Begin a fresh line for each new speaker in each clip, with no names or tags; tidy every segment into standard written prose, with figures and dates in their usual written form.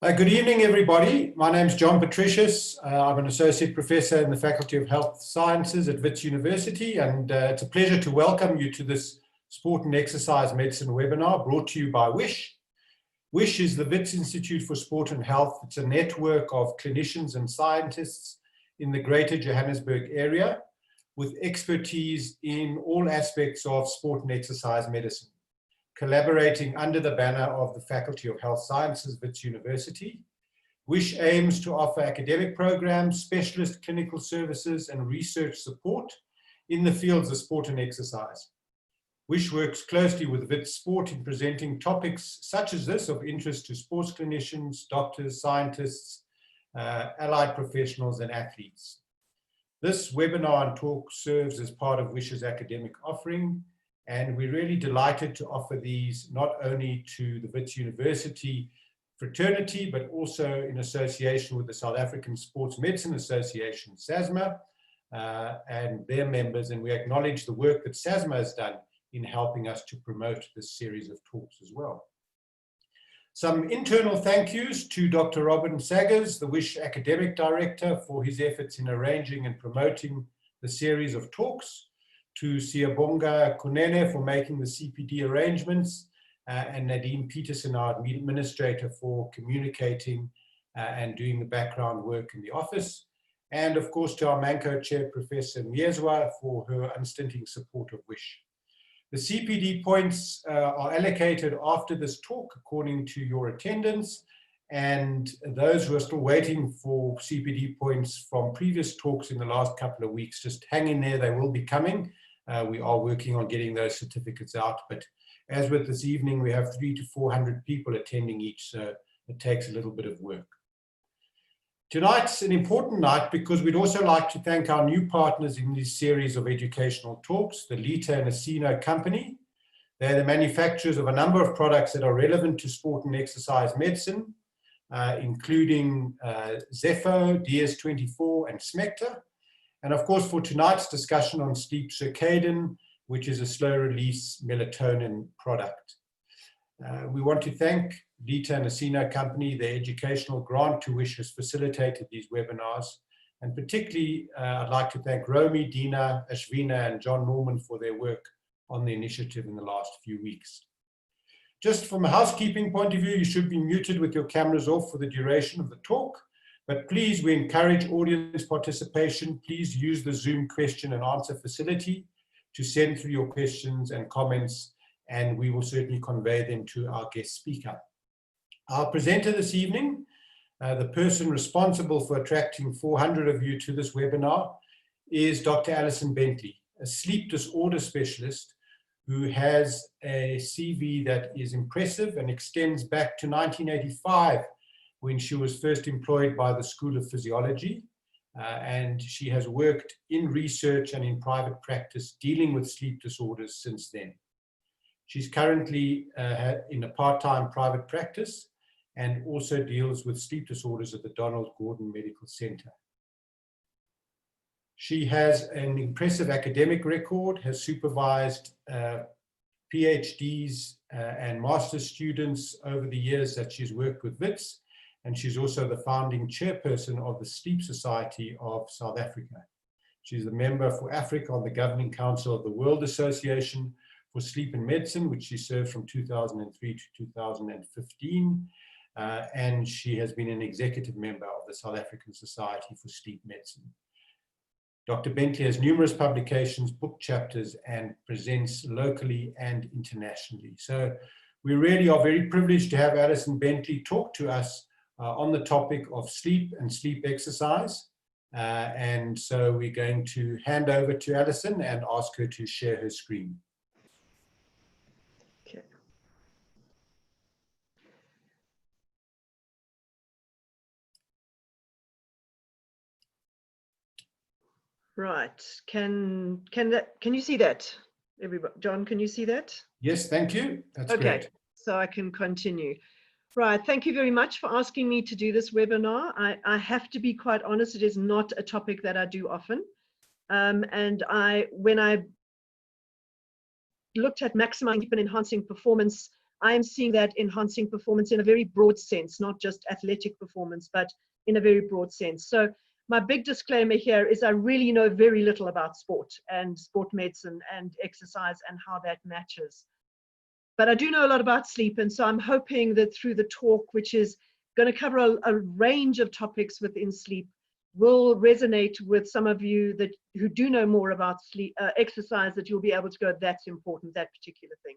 Good evening, everybody. My name is Jon Patricios. I'm an associate professor in the Faculty of Health Sciences at Wits University, and it's a pleasure to welcome you to this Sport and Exercise Medicine webinar brought to you by WISH. WISH is the Wits Institute for Sport and Health. It's a network of clinicians and scientists in the Greater Johannesburg area with expertise in all aspects of sport and exercise medicine, collaborating under the banner of the Faculty of Health Sciences, Wits University. WISH aims to offer academic programs, specialist clinical services, and research support in the fields of sport and exercise. WISH works closely with Wits Sport in presenting topics such as this of interest to sports clinicians, doctors, scientists, allied professionals, and athletes. This webinar and talk serves as part of WISH's academic offering, and we're really delighted to offer these not only to the Wits University fraternity, but also in association with the South African Sports Medicine Association, SASMA, and their members. And we acknowledge the work that SASMA has done in helping us to promote this series of talks as well. Some internal thank yous to Dr. Robin Saggers, the WISH Academic Director, for his efforts in arranging and promoting the series of talks, to Siyabonga Kunene for making the CPD arrangements, and Nadine Peterson, our administrator, for communicating and doing the background work in the office. And of course to our Manco Chair, Professor Miezwa, for her unstinting support of WISH. The CPD points are allocated after this talk according to your attendance, and those who are still waiting for CPD points from previous talks in the last couple of weeks, just hang in there, they will be coming. We are working on getting those certificates out, but as with this evening, we have 300 to 400 people attending each, so it takes a little bit of work. Tonight's an important night because we'd also like to thank our new partners in this series of educational talks, the Lita and Asino Company. They're the manufacturers of a number of products that are relevant to sport and exercise medicine, including Zepho, DS24, and Smecta. And of course, for tonight's discussion on sleep circadian, which is a slow-release melatonin product. We want to thank Lita and Asino Company. Their educational grant to WISH has facilitated these webinars. And particularly, I'd like to thank Romy, Dina, Ashvina, and John Norman for their work on the initiative in the last few weeks. Just from a housekeeping point of view, you should be muted with your cameras off for the duration of the talk. But please, we encourage audience participation. Please use the Zoom question and answer facility to send through your questions and comments, and we will certainly convey them to our guest speaker. Our presenter this evening, the person responsible for attracting 400 of you to this webinar, is Dr. Alison Bentley, a sleep disorder specialist who has a CV that is impressive and extends back to 1985, when she was first employed by the School of Physiology, and she has worked in research and in private practice dealing with sleep disorders since then. She's currently in a part-time private practice and also deals with sleep disorders at the Donald Gordon Medical Center. She has an impressive academic record, has supervised PhDs and master's students over the years that she's worked with WITS, and she's also the founding chairperson of the Sleep Society of South Africa. She's a member for Africa on the Governing Council of the World Association for Sleep and Medicine, which she served from 2003 to 2015. And she has been an executive member of the South African Society for Sleep Medicine. Dr. Bentley has numerous publications, book chapters, and presents locally and internationally. So we really are very privileged to have Alison Bentley talk to us on the topic of sleep and sleep exercise. And so we're going to hand over to Alison and ask her to share her screen.
Okay. Right. Can you see that? Everybody, John, can you see that?
Yes, thank you. That's
okay,
great.
So I can continue. Right, thank you very much for asking me to do this webinar. I have to be quite honest, it is not a topic that I do often. And when I looked at maximizing and enhancing performance, I'm seeing that enhancing performance in a very broad sense, not just athletic performance, but in a very broad sense. So my big disclaimer here is I really know very little about sport and sport medicine and exercise and how that matches. But I do know a lot about sleep, and so I'm hoping that through the talk, which is going to cover a range of topics within sleep, will resonate with some of you who do know more about sleep, exercise, that you'll be able to go, that's important, that particular thing.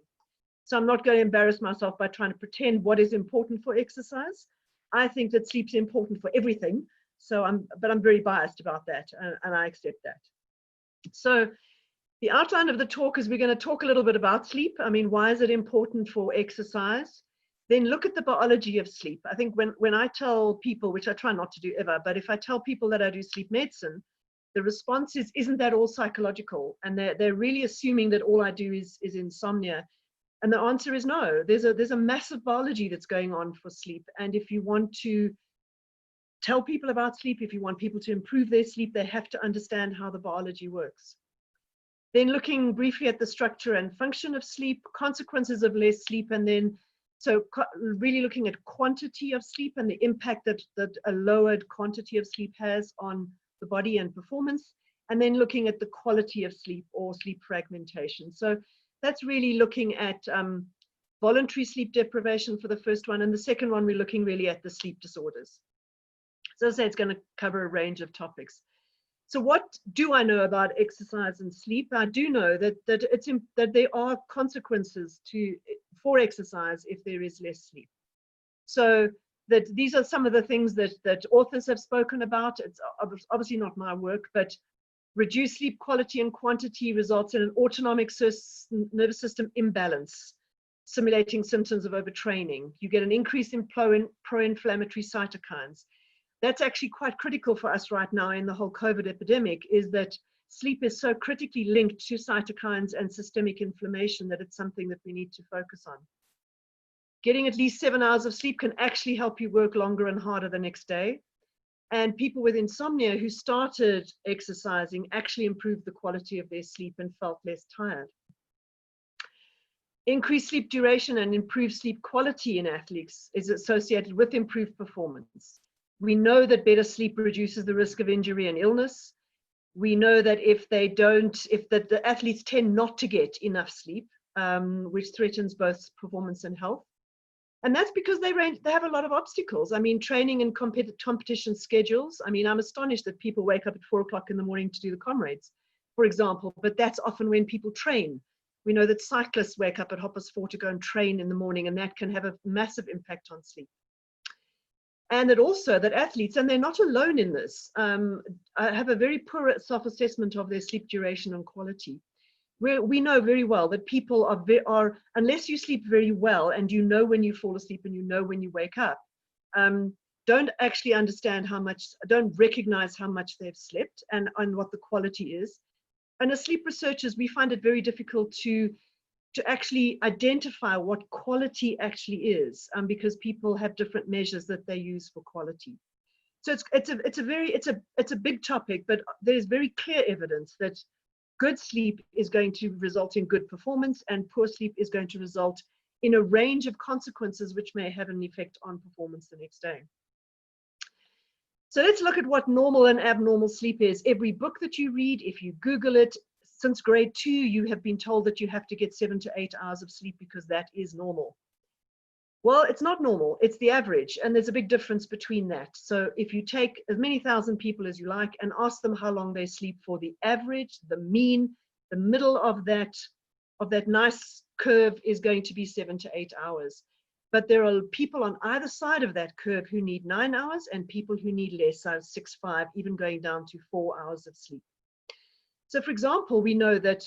So I'm not going to embarrass myself by trying to pretend what is important for exercise. I think that sleep's important for everything. So I'm very biased about that, and I accept that. So the outline of the talk is we're going to talk a little bit about sleep. I mean, why is it important for exercise? Then look at the biology of sleep. I think when I tell people, which I try not to do ever, but if I tell people that I do sleep medicine, the response is, isn't that all psychological? And they're really assuming that all I do is insomnia. And the answer is no. There's a massive biology that's going on for sleep. And if you want to tell people about sleep, if you want people to improve their sleep, they have to understand how the biology works. Then looking briefly at the structure and function of sleep, consequences of less sleep, and then so really looking at quantity of sleep and the impact that a lowered quantity of sleep has on the body and performance, and then looking at the quality of sleep or sleep fragmentation. So that's really looking at voluntary sleep deprivation for the first one, and the second one we're looking really at the sleep disorders. So as I say, it's going to cover a range of topics. So what do I know about exercise and sleep? I do know that there are consequences for exercise if there is less sleep. So that these are some of the things that authors have spoken about. It's obviously not my work, but reduced sleep quality and quantity results in an autonomic nervous system imbalance, simulating symptoms of overtraining. You get an increase in pro-inflammatory cytokines. That's actually quite critical for us right now in the whole COVID epidemic, is that sleep is so critically linked to cytokines and systemic inflammation that it's something that we need to focus on. Getting at least 7 hours of sleep can actually help you work longer and harder the next day. And people with insomnia who started exercising actually improved the quality of their sleep and felt less tired. Increased sleep duration and improved sleep quality in athletes is associated with improved performance. We know that better sleep reduces the risk of injury and illness. We know that if the athletes tend not to get enough sleep, which threatens both performance and health. And that's because they have a lot of obstacles. I mean, training and competition schedules. I mean, I'm astonished that people wake up at 4 o'clock in the morning to do the comrades, for example, but that's often when people train. We know that cyclists wake up at 4:30 to go and train in the morning, and that can have a massive impact on sleep. And that also that athletes, and they're not alone in this, have a very poor self-assessment of their sleep duration and quality. We know very well that people are, unless you sleep very well and you know when you fall asleep and you know when you wake up, don't actually understand don't recognize how much they've slept and what the quality is. And as sleep researchers, we find it very difficult to actually identify what quality actually is, because people have different measures that they use for quality. So it's a big topic, but there's very clear evidence that good sleep is going to result in good performance, and poor sleep is going to result in a range of consequences which may have an effect on performance the next day. So let's look at what normal and abnormal sleep is. Every book that you read, if you Google it, since grade 2, you have been told that you have to get 7 to 8 hours of sleep because that is normal. Well, it's not normal, it's the average, and there's a big difference between that. So if you take as many thousand people as you like and ask them how long they sleep for, the average, the mean, the middle of that nice curve is going to be 7 to 8 hours. But there are people on either side of that curve who need 9 hours and people who need less, so 6, 5, even going down to 4 hours of sleep. So for example, we know that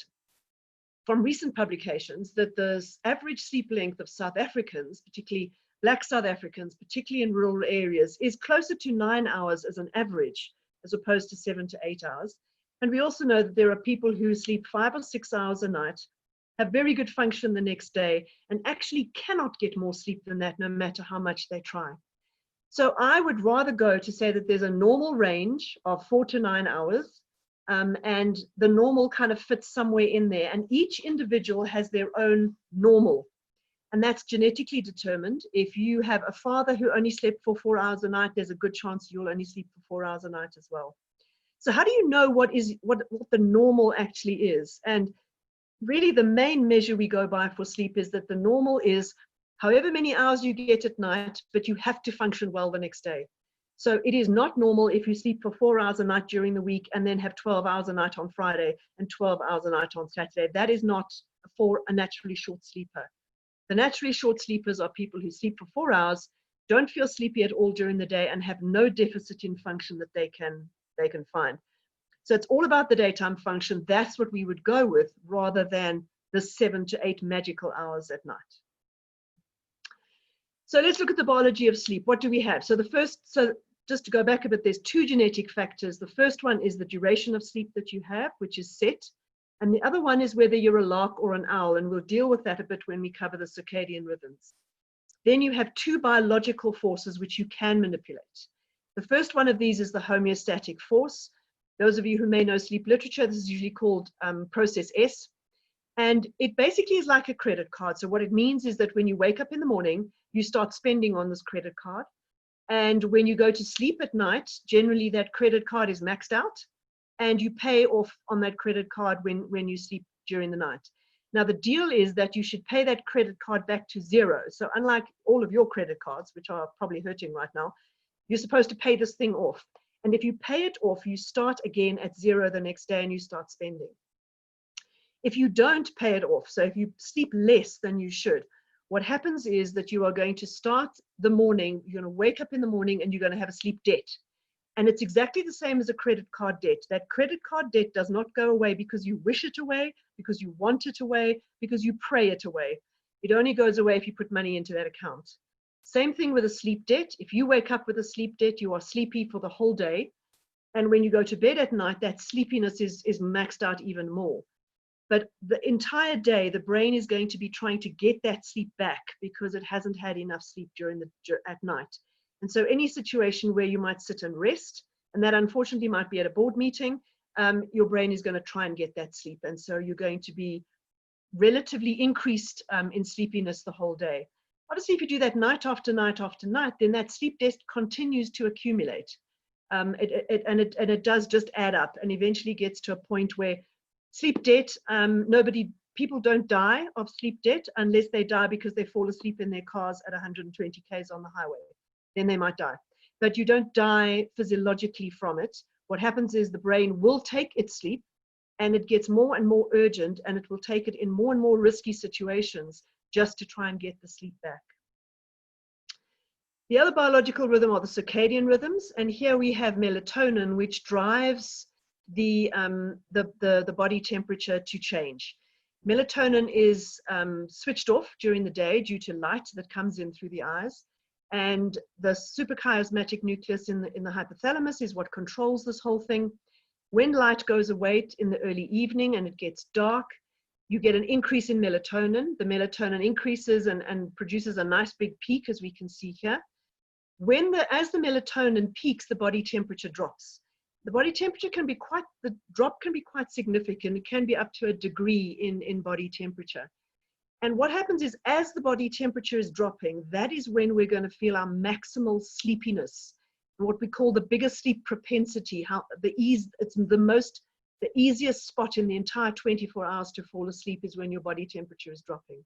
from recent publications that the average sleep length of South Africans, particularly Black South Africans, particularly in rural areas, is closer to 9 hours as an average, as opposed to 7 to 8 hours. And we also know that there are people who sleep 5 or 6 hours a night, have very good function the next day, and actually cannot get more sleep than that, no matter how much they try. So I would rather go to say that there's a normal range of 4 to 9 hours, and the normal kind of fits somewhere in there, and each individual has their own normal. And that's genetically determined. If you have a father who only slept for 4 hours a night, there's a good chance you'll only sleep for 4 hours a night as well. So how do you know what the normal actually is? And really the main measure we go by for sleep is that the normal is however many hours you get at night, but you have to function well the next day. So it is not normal if you sleep for 4 hours a night during the week and then have 12 hours a night on Friday and 12 hours a night on Saturday. That is not for a naturally short sleeper. The naturally short sleepers are people who sleep for 4 hours, don't feel sleepy at all during the day, and have no deficit in function that they can find. So it's all about the daytime function. That's what we would go with rather than the 7 to 8 magical hours at night. So let's look at the biology of sleep. What do we have? So just to go back a bit, there's 2 genetic factors. The first one is the duration of sleep that you have, which is set. And the other one is whether you're a lark or an owl. And we'll deal with that a bit when we cover the circadian rhythms. Then you have 2 biological forces which you can manipulate. The first one of these is the homeostatic force. Those of you who may know sleep literature, this is usually called process S. And it basically is like a credit card. So what it means is that when you wake up in the morning, you start spending on this credit card. And when you go to sleep at night, generally that credit card is maxed out and you pay off on that credit card when you sleep during the night. Now the deal is that you should pay that credit card back to 0. So unlike all of your credit cards, which are probably hurting right now, you're supposed to pay this thing off. And if you pay it off, you start again at 0 the next day and you start spending. If you don't pay it off, so if you sleep less than you should, what happens is that you are going to start the morning, you're going to wake up in the morning and you're going to have a sleep debt. And it's exactly the same as a credit card debt. That credit card debt does not go away because you wish it away, because you want it away, because you pray it away. It only goes away if you put money into that account. Same thing with a sleep debt. If you wake up with a sleep debt, you are sleepy for the whole day. And when you go to bed at night, that sleepiness is maxed out even more. But the entire day, the brain is going to be trying to get that sleep back because it hasn't had enough sleep at night. And so any situation where you might sit and rest, and that unfortunately might be at a board meeting, your brain is going to try and get that sleep. And so you're going to be relatively increased in sleepiness the whole day. Obviously, if you do that night after night after night, then that sleep debt continues to accumulate. It does just add up and eventually gets to a point where sleep debt, people don't die of sleep debt unless they die because they fall asleep in their cars at 120 k's on the highway. Then they might die. But you don't die physiologically from it. What happens is the brain will take its sleep and it gets more and more urgent and it will take it in more and more risky situations just to try and get the sleep back. The other biological rhythm are the circadian rhythms. And here we have melatonin, which drives the body temperature to change. Melatonin is switched off during the day due to light that comes in through the eyes. And the suprachiasmatic nucleus in the hypothalamus is what controls this whole thing. When light goes away in the early evening and it gets dark, you get an increase in melatonin. The melatonin increases and produces a nice big peak, as we can see here. As the melatonin peaks, the body temperature drops. The body temperature the drop can be quite significant. It can be up to 1 degree in body temperature. And what happens is as the body temperature is dropping, that is when we're going to feel our maximal sleepiness, what we call the biggest sleep propensity. The easiest spot in the entire 24 hours to fall asleep is when your body temperature is dropping.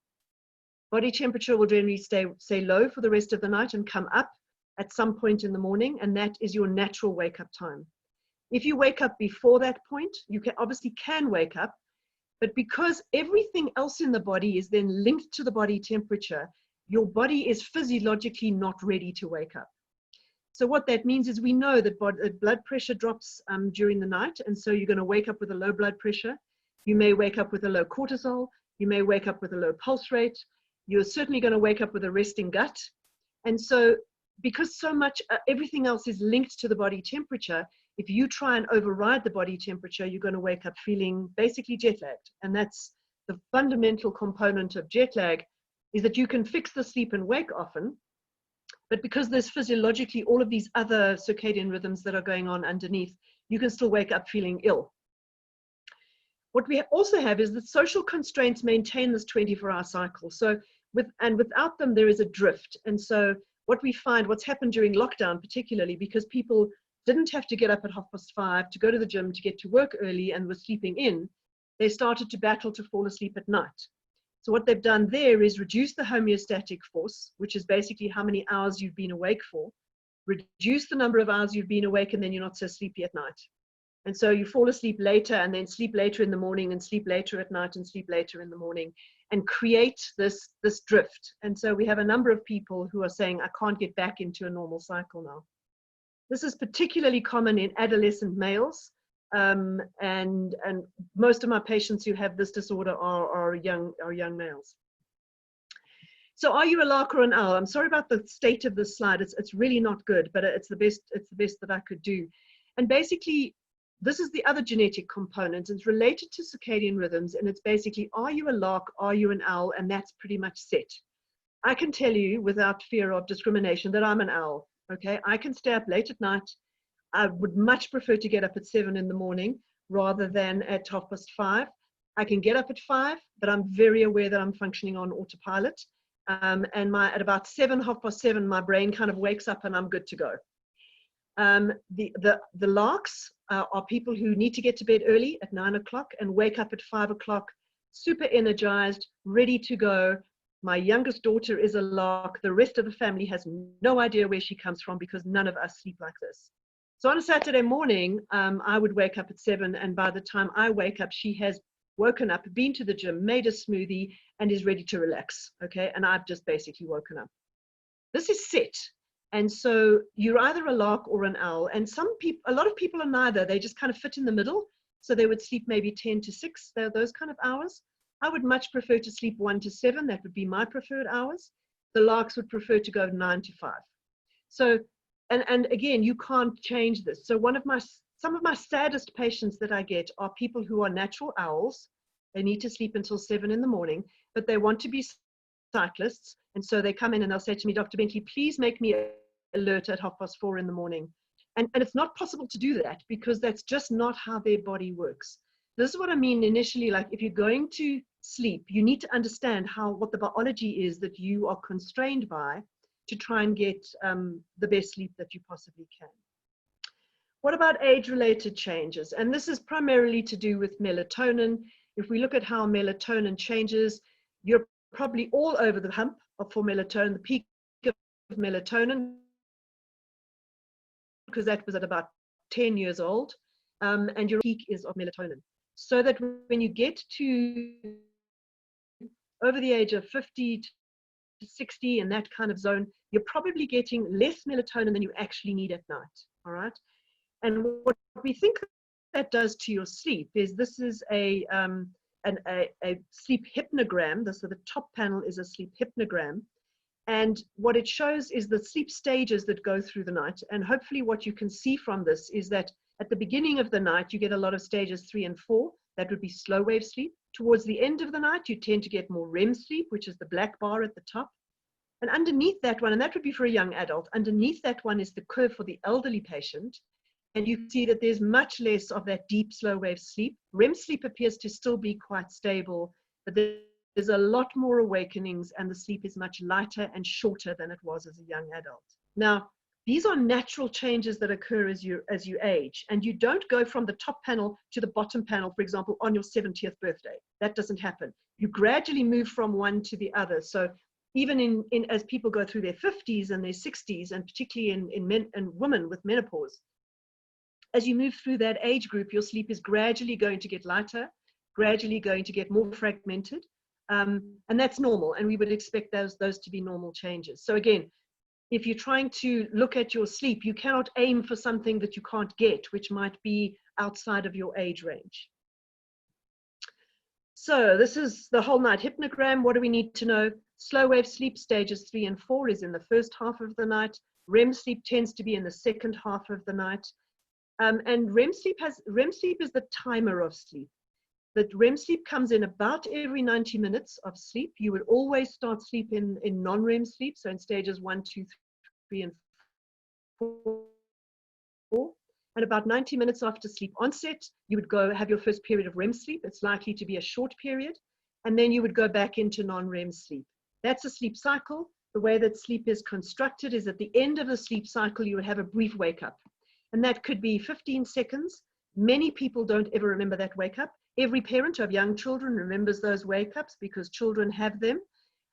Body temperature will generally stay low for the rest of the night and come up at some point in the morning, and that is your natural wake-up time. If you wake up before that point, you obviously can wake up, but because everything else in the body is then linked to the body temperature, your body is physiologically not ready to wake up. So what that means is we know that blood pressure drops during the night, and so you're going to wake up with a low blood pressure. You may wake up with a low cortisol. You may wake up with a low pulse rate. You're certainly going to wake up with a resting gut. And so because so much, everything else is linked to the body temperature, if you try and override the body temperature, you're going to wake up feeling basically jet lagged. And that's the fundamental component of jet lag, is that you can fix the sleep and wake often, but because there's physiologically all of these other circadian rhythms that are going on underneath, you can still wake up feeling ill. What we also have is that social constraints maintain this 24-hour cycle. So without them, there is a drift. And so what we find, what's happened during lockdown, particularly because people didn't have to get up at 5:30 to go to the gym, to get to work early, and were sleeping in, they started to battle to fall asleep at night. So what they've done there is reduce the homeostatic force, which is basically how many hours you've been awake for, reduce the number of hours you've been awake, and then you're not so sleepy at night. And so you fall asleep later, and then sleep later in the morning, and sleep later at night, and sleep later in the morning, and create this drift. And so we have a number of people who are saying, I can't get back into a normal cycle now. This is particularly common in adolescent males, and most of my patients who have this disorder are young males. So are you a lark or an owl? I'm sorry about the state of this slide. It's really not good, but it's the best that I could do. And basically, this is the other genetic component. It's related to circadian rhythms, and it's basically, are you a lark, are you an owl? And that's pretty much set. I can tell you without fear of discrimination that I'm an owl, okay? I can stay up late at night. I would much prefer to get up at 7 in the morning rather than at 5:30. I can get up at 5, but I'm very aware that I'm functioning on autopilot. And at about 7, 7:30, my brain kind of wakes up and I'm good to go. The larks are people who need to get to bed early at 9 o'clock and wake up at 5 o'clock, super energized, ready to go. My youngest daughter is a lark. The rest of the family has no idea where she comes from because none of us sleep like this. So on a Saturday morning, I would wake up at 7, and by the time I wake up, she has woken up, been to the gym, made a smoothie, and is ready to relax, okay? And I've just basically woken up. This is set. And so you're either a lark or an owl. And a lot of people are neither. They just kind of fit in the middle. So they would sleep maybe 10 to 6, those kind of hours. I would much prefer to sleep 1 to 7. That would be my preferred hours. The larks would prefer to go 9 to 5. So, and again, you can't change this. So some of my saddest patients that I get are people who are natural owls. They need to sleep until 7 in the morning, but they want to be cyclists. And so they come in and they'll say to me, Dr. Bentley, please make me alert at 4:30 in the morning. And it's not possible to do that because that's just not how their body works. This is what I mean initially, like if you're going to sleep, you need to understand what the biology is that you are constrained by to try and get the best sleep that you possibly can. What about age-related changes? And this is primarily to do with melatonin. If we look at how melatonin changes, you're probably all over the hump for melatonin, the peak of melatonin, because that was at about 10 years old, and your peak is of melatonin. So that when you get to over the age of 50 to 60 in that kind of zone, you're probably getting less melatonin than you actually need at night, all right? And what we think that does to your sleep is this is a sleep hypnogram. So the top panel is a sleep hypnogram. And what it shows is the sleep stages that go through the night. And hopefully what you can see from this is that at the beginning of the night, you get a lot of stages 3 and 4. That would be slow wave sleep. Towards the end of the night, you tend to get more REM sleep, which is the black bar at the top. And underneath that one, and that would be for a young adult, underneath that one is the curve for the elderly patient. And you see that there's much less of that deep slow wave sleep. REM sleep appears to still be quite stable, but there's a lot more awakenings and the sleep is much lighter and shorter than it was as a young adult. Now, these are natural changes that occur as you age, and you don't go from the top panel to the bottom panel, for example, on your 70th birthday. That doesn't happen. You gradually move from one to the other. So even as people go through their 50s and their 60s, and particularly in men and women with menopause, as you move through that age group, your sleep is gradually going to get lighter, gradually going to get more fragmented, and that's normal, and we would expect those to be normal changes. So again, if you're trying to look at your sleep, you cannot aim for something that you can't get, which might be outside of your age range. So this is the whole night hypnogram. What do we need to know? Slow wave sleep stages 3 and 4 is in the first half of the night. REM sleep tends to be in the second half of the night. And REM sleep is the timer of sleep. That REM sleep comes in about every 90 minutes of sleep. You would always start sleep in non-REM sleep, so in stages 1, 2, 3, and 4. And about 90 minutes after sleep onset, you would go have your first period of REM sleep. It's likely to be a short period. And then you would go back into non-REM sleep. That's a sleep cycle. The way that sleep is constructed is at the end of the sleep cycle, you would have a brief wake up. And that could be 15 seconds. Many people don't ever remember that wake up. Every parent of young children remembers those wake ups because children have them.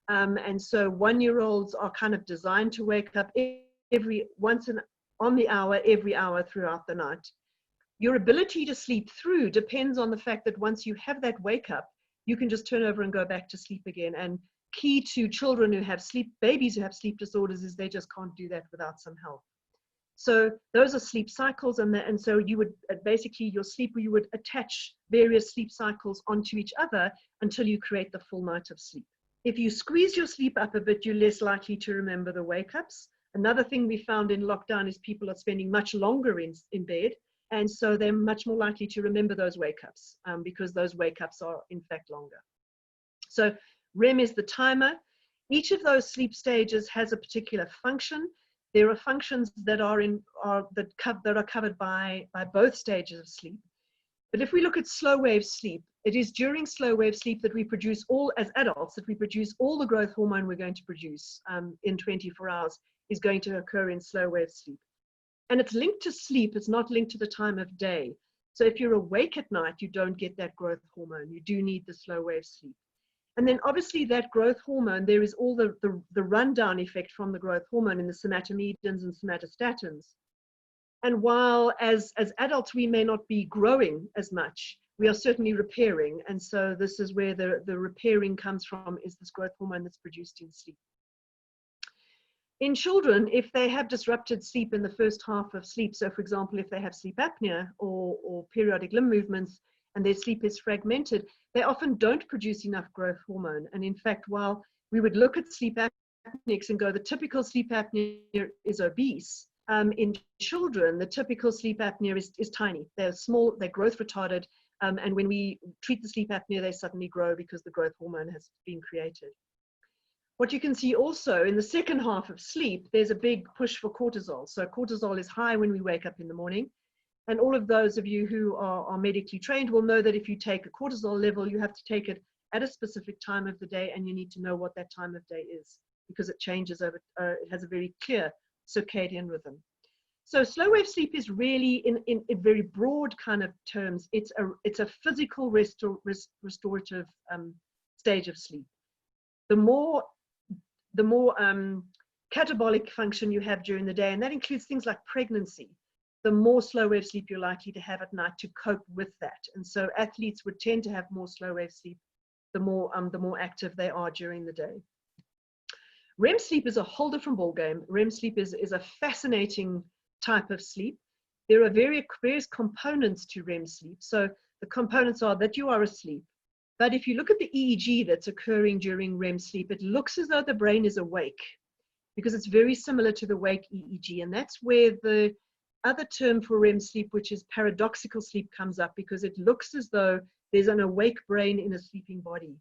And so 1-year-olds are kind of designed to wake up on the hour, every hour throughout the night. Your ability to sleep through depends on the fact that once you have that wake up, you can just turn over and go back to sleep again. And key to children who have babies who have sleep disorders is they just can't do that without some help. So those are sleep cycles, and so you would basically, your sleep, you would attach various sleep cycles onto each other until you create the full night of sleep. If you squeeze your sleep up a bit, you're less likely to remember the wake-ups. Another thing we found in lockdown is people are spending much longer in bed, and so they're much more likely to remember those wake-ups because those wake-ups are in fact longer. So REM is the timer. Each of those sleep stages has a particular function. There are functions that are covered by both stages of sleep. But if we look at slow wave sleep, it is during slow wave sleep that we produce as adults, that we produce all the growth hormone we're going to produce in 24 hours is going to occur in slow wave sleep. And it's linked to sleep, it's not linked to the time of day. So if you're awake at night, you don't get that growth hormone. You do need the slow wave sleep. And then obviously that growth hormone, there is all the rundown effect from the growth hormone in the somatomedins and somatostatins. And while as adults, we may not be growing as much, we are certainly repairing. And so this is where the repairing comes from, is this growth hormone that's produced in sleep. In children, if they have disrupted sleep in the first half of sleep, so for example, if they have sleep apnea or periodic limb movements and their sleep is fragmented, they often don't produce enough growth hormone. And in fact, while we would look at sleep apneics and go, the typical sleep apnea is obese, in children, the typical sleep apnea is tiny. They're small, they're growth retarded, and when we treat the sleep apnea, they suddenly grow because the growth hormone has been created. What you can see also in the second half of sleep, there's a big push for cortisol. So cortisol is high when we wake up in the morning. And all of those of you who are medically trained will know that if you take a cortisol level, you have to take it at a specific time of the day, and you need to know what that time of day is because it changes over, it has a very clear circadian rhythm. So slow wave sleep is really, in very broad kind of terms, it's a physical restorative stage of sleep. The more catabolic function you have during the day, and that includes things like pregnancy, the more slow wave sleep you're likely to have at night to cope with that. And so athletes would tend to have more slow wave sleep the more active they are during the day. REM sleep is a whole different ballgame. REM sleep is a fascinating type of sleep. There are various components to REM sleep. So the components are that you are asleep. But if you look at the EEG that's occurring during REM sleep, it looks as though the brain is awake because it's very similar to the wake EEG. And that's where the other term for REM sleep, which is paradoxical sleep, comes up, because it looks as though there's an awake brain in a sleeping body.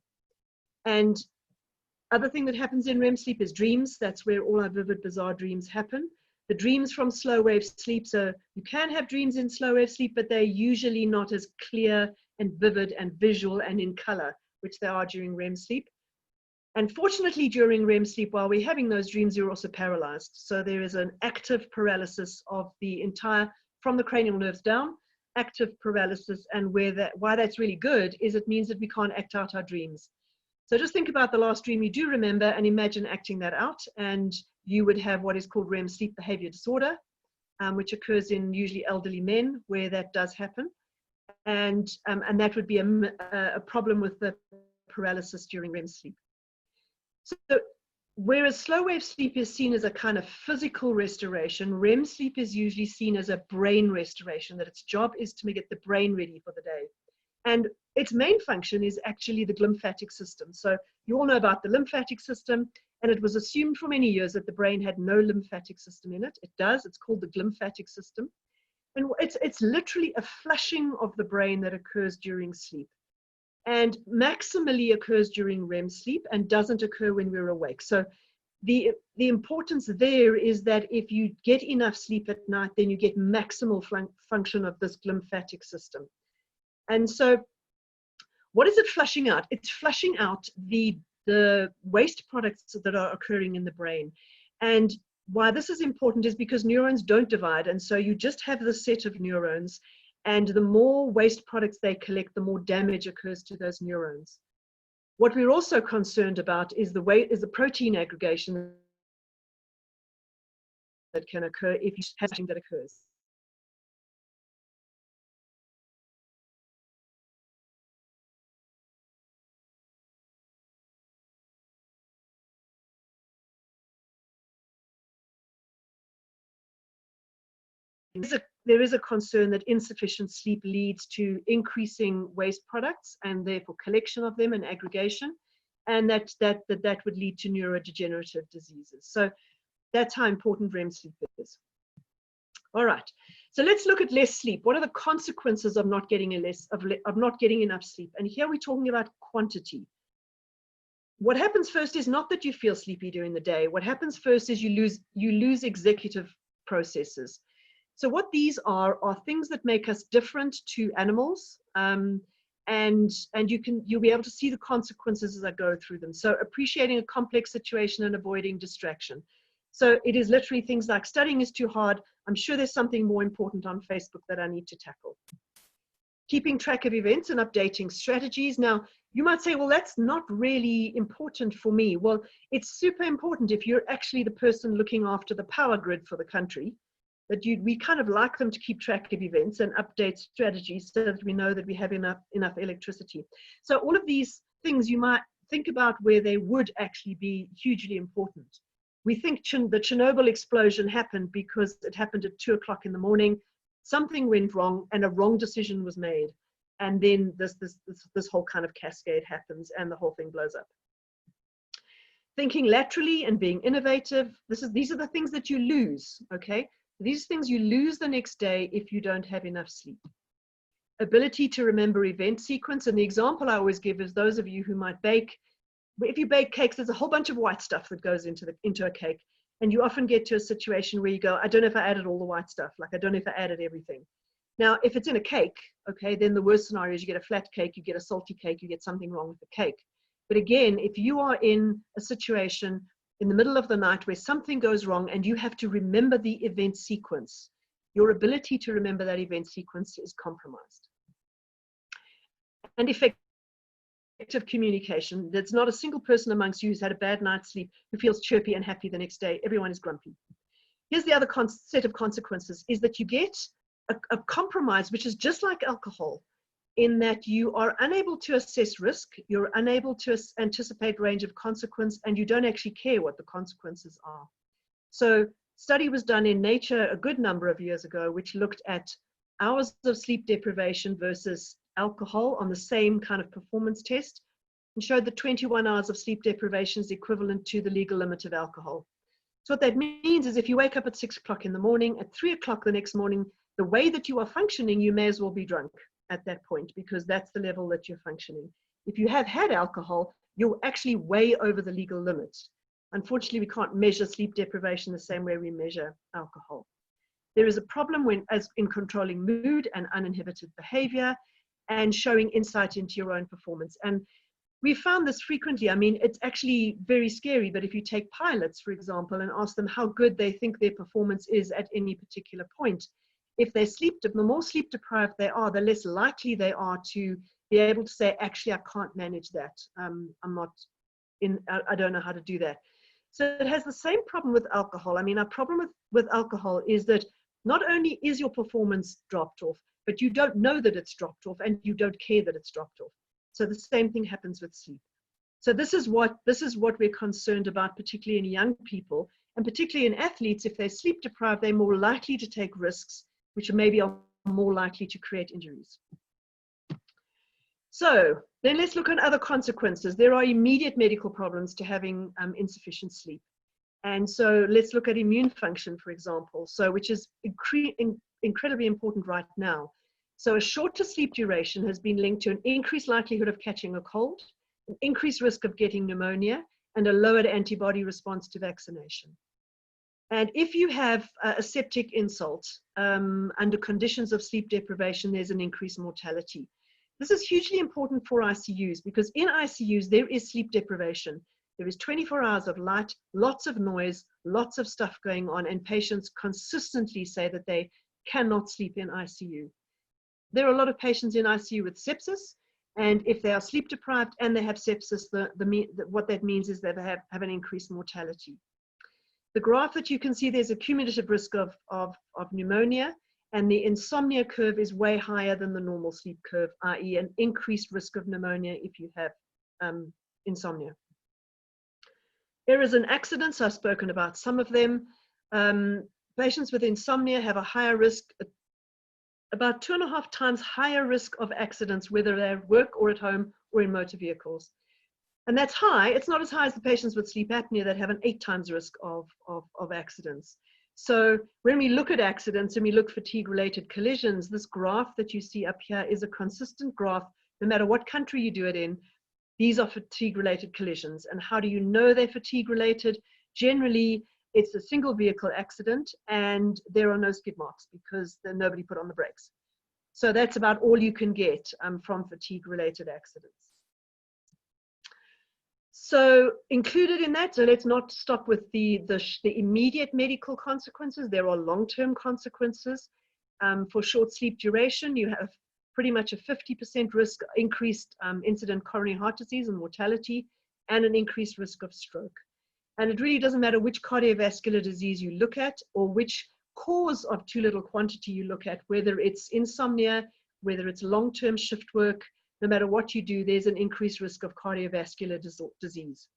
And other thing that happens in REM sleep is dreams. That's where all our vivid, bizarre dreams happen. The dreams from slow wave sleep, so you can have dreams in slow wave sleep, but they're usually not as clear and vivid and visual and in color, which they are during REM sleep. And fortunately, during REM sleep, while we're having those dreams, you're also paralyzed. So there is an active paralysis of the entire, from the cranial nerves down, active paralysis. And why that's really good is it means that we can't act out our dreams. So just think about the last dream you do remember and imagine acting that out. And you would have what is called REM sleep behavior disorder, which occurs in usually elderly men where that does happen. And that would be a problem with the paralysis during REM sleep. So whereas slow wave sleep is seen as a kind of physical restoration, REM sleep is usually seen as a brain restoration, that its job is to get the brain ready for the day. And its main function is actually the lymphatic system. So you all know about the lymphatic system, and it was assumed for many years that the brain had no lymphatic system in it. It does. It's called the lymphatic system. And it's literally a flushing of the brain that occurs during sleep, and maximally occurs during REM sleep and doesn't occur when we're awake. So the importance there is that if you get enough sleep at night, then you get maximal function of this lymphatic system. And so what is it flushing out? It's flushing out the the waste products that are occurring in the brain. And why this is important is because neurons don't divide, and so you just have the set of neurons, and the more waste products they collect, the more damage occurs to those neurons. What we're also concerned about is the protein aggregation that can occur if you have something that occurs. There is a concern that insufficient sleep leads to increasing waste products and therefore collection of them and aggregation, and that would lead to neurodegenerative diseases. So that's how important REM sleep is. All right, so let's look at less sleep. What are the consequences of not getting enough sleep? And here we're talking about quantity. What happens first is not that you feel sleepy during the day. What happens first is you lose executive processes. So what these are things that make us different to animals, and you'll be able to see the consequences as I go through them. So appreciating a complex situation and avoiding distraction. So it is literally things like studying is too hard. I'm sure there's something more important on Facebook that I need to tackle. Keeping track of events and updating strategies. Now, you might say, well, that's not really important for me. Well, it's super important if you're actually the person looking after the power grid for the country. That we kind of like them to keep track of events and update strategies so that we know that we have enough electricity. So all of these things you might think about where they would actually be hugely important. We think the Chernobyl explosion happened because it happened at 2 o'clock in the morning. Something went wrong and a wrong decision was made. And then this whole kind of cascade happens and the whole thing blows up. Thinking laterally and being innovative. These are the things that you lose, okay? These things you lose the next day if you don't have enough sleep. Ability to remember event sequence. And the example I always give is those of you who might bake. If you bake cakes, there's a whole bunch of white stuff that goes into a cake. And you often get to a situation where you go, I don't know if I added all the white stuff. Like, I don't know if I added everything. Now, if it's in a cake, okay, then the worst scenario is you get a flat cake, you get a salty cake, you get something wrong with the cake. But again, if you are in a situation in the middle of the night where something goes wrong and you have to remember the event sequence, your ability to remember that event sequence is compromised. And effective communication. There's not a single person amongst you who's had a bad night's sleep who feels chirpy and happy the next day. Everyone is grumpy. Here's the other set of consequences, is that you get a compromise, which is just like alcohol, in that you are unable to assess risk, you're unable to anticipate range of consequence, and you don't actually care what the consequences are. So study was done in Nature a good number of years ago, which looked at hours of sleep deprivation versus alcohol on the same kind of performance test, and showed that 21 hours of sleep deprivation is equivalent to the legal limit of alcohol. So what that means is if you wake up at 6 o'clock in the morning, at 3 o'clock the next morning, the way that you are functioning, you may as well be drunk at that point, because that's the level that you're functioning. If you have had alcohol, you're actually way over the legal limit. Unfortunately, we can't measure sleep deprivation the same way we measure alcohol. There is a problem in controlling mood and uninhibited behavior and showing insight into your own performance. And we found this frequently. I mean, it's actually very scary, but if you take pilots, for example, and ask them how good they think their performance is at any particular point, if the more sleep deprived they are, the less likely they are to be able to say, actually, I can't manage that. I don't know how to do that. So it has the same problem with alcohol. I mean, our problem with alcohol is that not only is your performance dropped off, but you don't know that it's dropped off and you don't care that it's dropped off. So the same thing happens with sleep. So this is what we're concerned about, particularly in young people, and particularly in athletes. If they're sleep deprived, they're more likely to take risks, which maybe are more likely to create injuries. So then let's look at other consequences. There are immediate medical problems to having insufficient sleep. And so let's look at immune function, for example, which is incredibly important right now. So a shorter sleep duration has been linked to an increased likelihood of catching a cold, an increased risk of getting pneumonia, and a lowered antibody response to vaccination. And if you have a septic insult under conditions of sleep deprivation, there's an increased mortality. This is hugely important for ICUs because in ICUs, there is sleep deprivation. There is 24 hours of light, lots of noise, lots of stuff going on, and patients consistently say that they cannot sleep in ICU. There are a lot of patients in ICU with sepsis, and if they are sleep deprived and they have sepsis, what that means is that they have an increased mortality. The graph that you can see, there's a cumulative risk of pneumonia, and the insomnia curve is way higher than the normal sleep curve, i.e. an increased risk of pneumonia if you have insomnia. Errors and accidents, I've spoken about some of them. Patients with insomnia have a higher risk, about 2.5 times higher risk of accidents, whether they're at work or at home or in motor vehicles. And that's high. It's not as high as the patients with sleep apnea that have an 8 times risk of accidents. So when we look at accidents and we look fatigue-related collisions, this graph that you see up here is a consistent graph, no matter what country you do it in. These are fatigue-related collisions. And how do you know they're fatigue-related? Generally, it's a single vehicle accident and there are no skid marks because nobody put on the brakes. So that's about all you can get from fatigue-related accidents. So included in that, so let's not stop with the immediate medical consequences. There are long-term consequences. For short sleep duration, you have pretty much a 50% risk increased incident coronary heart disease and mortality, and an increased risk of stroke. And it really doesn't matter which cardiovascular disease you look at or which cause of too little quantity you look at, whether it's insomnia, whether it's long-term shift work, no matter what you do, there's an increased risk of cardiovascular disease.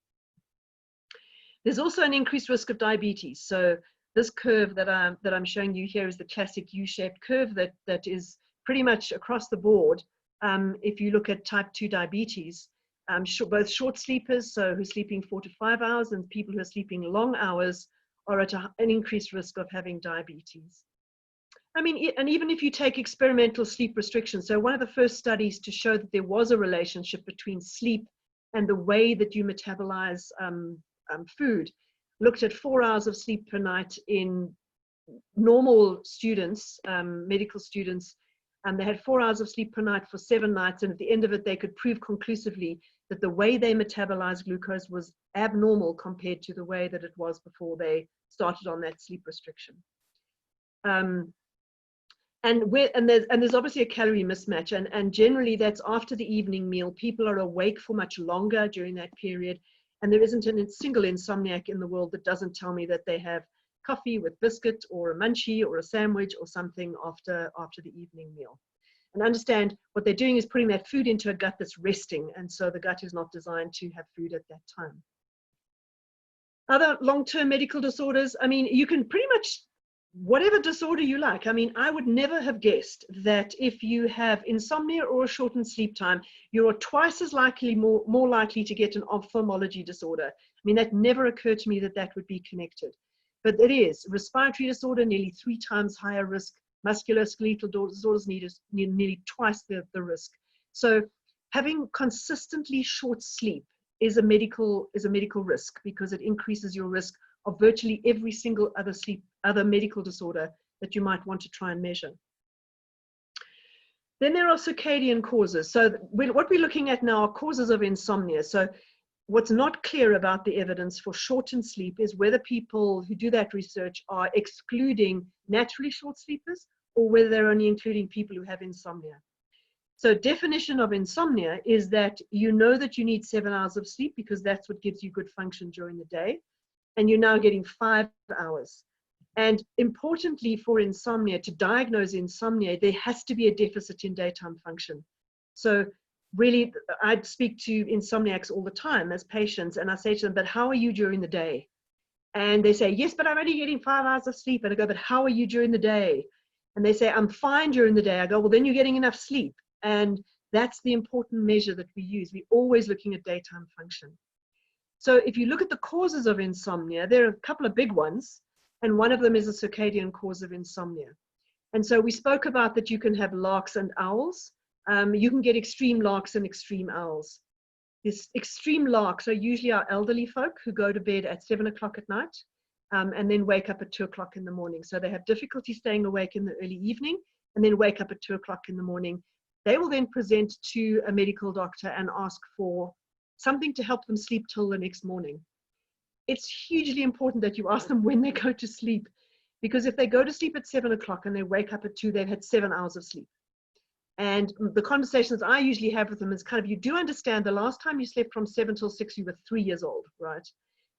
There's also an increased risk of diabetes. So this curve that I'm showing you here is the classic U-shaped curve that is pretty much across the board. If you look at type 2 diabetes, both short sleepers, so who's sleeping 4 to 5 hours, and people who are sleeping long hours are at an increased risk of having diabetes. I mean, and even if you take experimental sleep restrictions, so one of the first studies to show that there was a relationship between sleep and the way that you metabolize food, looked at 4 hours of sleep per night in normal students, medical students, and they had 4 hours of sleep per night for 7 nights, and at the end of it, they could prove conclusively that the way they metabolized glucose was abnormal compared to the way that it was before they started on that sleep restriction. And there's obviously a calorie mismatch, and generally that's after the evening meal. People are awake for much longer during that period, and there isn't a single insomniac in the world that doesn't tell me that they have coffee with biscuit or a munchie or a sandwich or something after the evening meal. And understand what they're doing is putting that food into a gut that's resting, and so the gut is not designed to have food at that time. Other long-term medical disorders, I mean, you can pretty much whatever disorder you like. I mean, I would never have guessed that if you have insomnia or a shortened sleep time, you're twice as likely, more likely to get an ophthalmology disorder. I mean, that never occurred to me that that would be connected. But it is. Respiratory disorder, nearly 3 times higher risk. Musculoskeletal disorders nearly twice the risk. So having consistently short sleep is a medical risk because it increases your risk of virtually every single other medical disorder that you might want to try and measure. Then there are circadian causes. So what we're looking at now are causes of insomnia. So what's not clear about the evidence for shortened sleep is whether people who do that research are excluding naturally short sleepers or whether they're only including people who have insomnia. So definition of insomnia is that you know that you need 7 hours of sleep because that's what gives you good function during the day. And you're now getting 5 hours. And importantly for insomnia, to diagnose insomnia, there has to be a deficit in daytime function. So really, I'd speak to insomniacs all the time as patients, and I say to them, but how are you during the day? And they say, yes, but I'm only getting 5 hours of sleep. And I go, but how are you during the day? And they say, I'm fine during the day. I go, well, then you're getting enough sleep. And that's the important measure that we use. We're always looking at daytime function. So if you look at the causes of insomnia, there are a couple of big ones, and one of them is a circadian cause of insomnia. And so we spoke about that you can have larks and owls. You can get extreme larks and extreme owls. These extreme larks are usually our elderly folk who go to bed at 7 o'clock at night and then wake up at 2 o'clock in the morning. So they have difficulty staying awake in the early evening and then wake up at 2 o'clock in the morning. they will then present to a medical doctor and ask for something to help them sleep till the next morning. It's hugely important that you ask them when they go to sleep, because if they go to sleep at 7 o'clock and they wake up at 2, they've had 7 hours of sleep. And the conversations I usually have with them is kind of, you do understand the last time you slept from 7 till 6, you were 3 years old, right?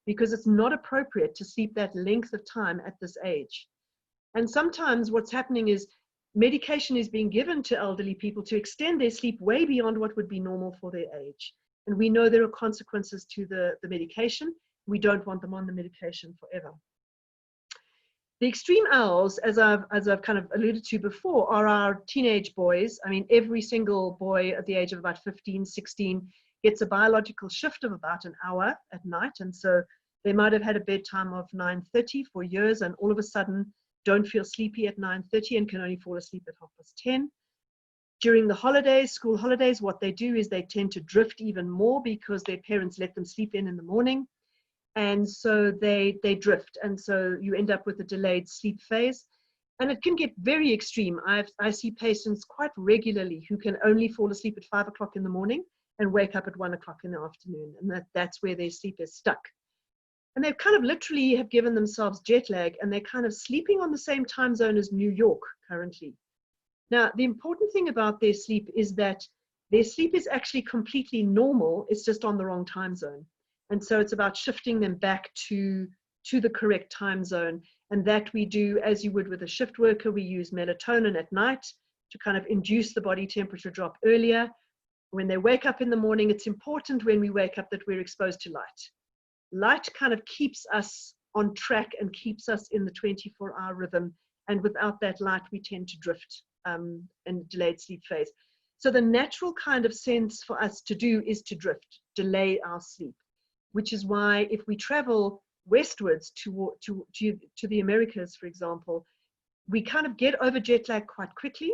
Because it's not appropriate to sleep that length of time at this age. And sometimes what's happening is medication is being given to elderly people to extend their sleep way beyond what would be normal for their age. And we know there are consequences to the medication. We don't want them on the medication forever. The extreme owls, as I've kind of alluded to before, are our teenage boys. I mean, every single boy at the age of about 15, 16 gets a biological shift of about an hour at night. And so they might have had a bedtime of 9:30 for years, and all of a sudden don't feel sleepy at 9:30 and can only fall asleep at 10:30. During the holidays, school holidays, what they do is they tend to drift even more because their parents let them sleep in the morning. And so they drift, and so you end up with a delayed sleep phase, and it can get very extreme. I see patients quite regularly who can only fall asleep at 5 o'clock in the morning and wake up at 1 o'clock in the afternoon, and that's where their sleep is stuck. And they've kind of literally have given themselves jet lag, and they're kind of sleeping on the same time zone as New York currently. Now, the important thing about their sleep is that their sleep is actually completely normal. It's just on the wrong time zone. And so it's about shifting them back to the correct time zone. And that we do, as you would with a shift worker, we use melatonin at night to kind of induce the body temperature drop earlier. When they wake up in the morning, it's important when we wake up that we're exposed to light. Light kind of keeps us on track and keeps us in the 24-hour rhythm. And without that light, we tend to drift in delayed sleep phase. So the natural kind of sense for us to do is to drift, delay our sleep, which is why if we travel westwards to the Americas, for example, we kind of get over jet lag quite quickly.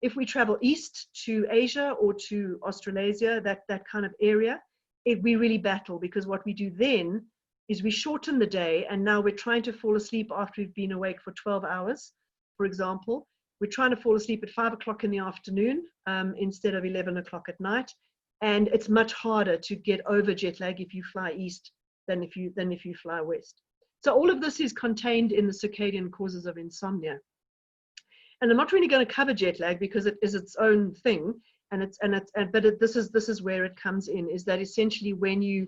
If we travel east to Asia or to Australasia, that kind of area, we really battle, because what we do then is we shorten the day, and now we're trying to fall asleep after we've been awake for 12 hours, for example. We're trying to fall asleep at 5 o'clock in the afternoon instead of 11 o'clock at night. And it's much harder to get over jet lag if you fly east than if you fly west. So all of this is contained in the circadian causes of insomnia. And I'm not really going to cover jet lag because it is its own thing. This is where it comes in, is that essentially when you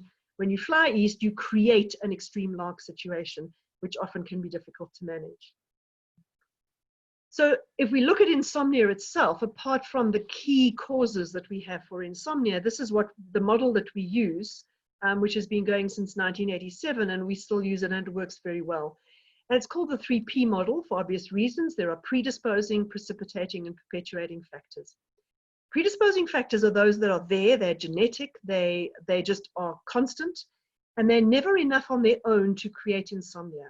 fly east, you create an extreme lark situation, which often can be difficult to manage. So if we look at insomnia itself, apart from the key causes that we have for insomnia, this is what the model that we use, which has been going since 1987, and we still use it, and it works very well. And it's called the 3P model for obvious reasons. There are predisposing, precipitating, and perpetuating factors. Predisposing factors are those that are there, they're genetic, they just are constant, and they're never enough on their own to create insomnia.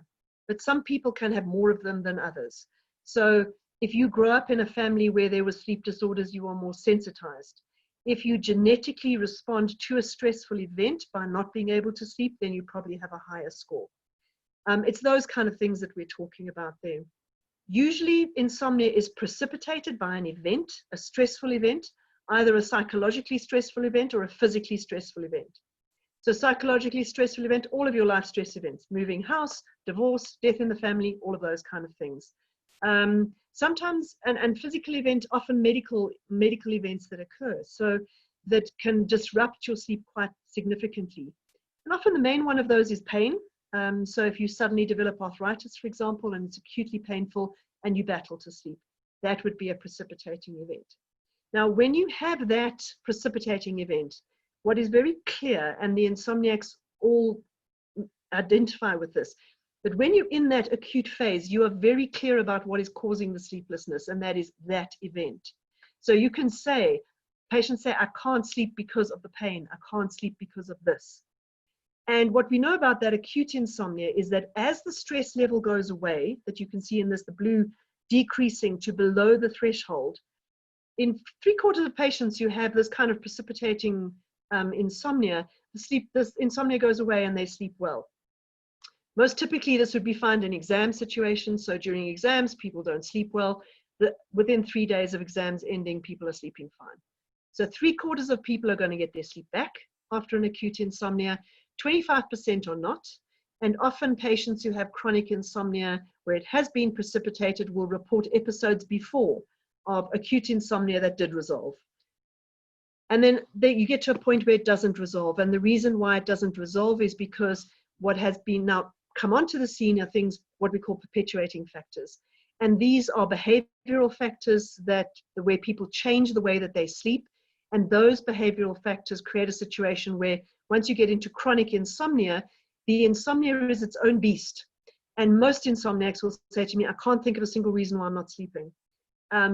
But some people can have more of them than others. So if you grow up in a family where there was sleep disorders, you are more sensitized. If you genetically respond to a stressful event by not being able to sleep, then you probably have a higher score. It's those kind of things that we're talking about there. Usually insomnia is precipitated by an event, a stressful event, either a psychologically stressful event or a physically stressful event. So psychologically stressful event, all of your life stress events, moving house, divorce, death in the family, all of those kind of things. Sometimes, and physical event, often medical events that occur, so that can disrupt your sleep quite significantly. And often the main one of those is pain. So if you suddenly develop arthritis, for example, and it's acutely painful and you battle to sleep, that would be a precipitating event. Now, when you have that precipitating event, what is very clear, and the insomniacs all identify with this, that when you're in that acute phase, you are very clear about what is causing the sleeplessness, and that is that event. So you can say, patients say, I can't sleep because of the pain, I can't sleep because of this. And what we know about that acute insomnia is that as the stress level goes away, that you can see in this, the blue decreasing to below the threshold, in 3/4 of patients who have this kind of precipitating insomnia, this insomnia goes away and they sleep well. Most typically, this would be found in exam situations. So during exams, people don't sleep well. within 3 days of exams ending, people are sleeping fine. So 3/4 of people are going to get their sleep back after an acute insomnia, 25% are not. And often patients who have chronic insomnia where it has been precipitated will report episodes before of acute insomnia that did resolve. And then you get to a point where it doesn't resolve. And the reason why it doesn't resolve is because what has been now come onto the scene are things, what we call perpetuating factors. And these are behavioral factors where people change the way that they sleep. And those behavioral factors create a situation where once you get into chronic insomnia, the insomnia is its own beast. And most insomniacs will say to me, I can't think of a single reason why I'm not sleeping.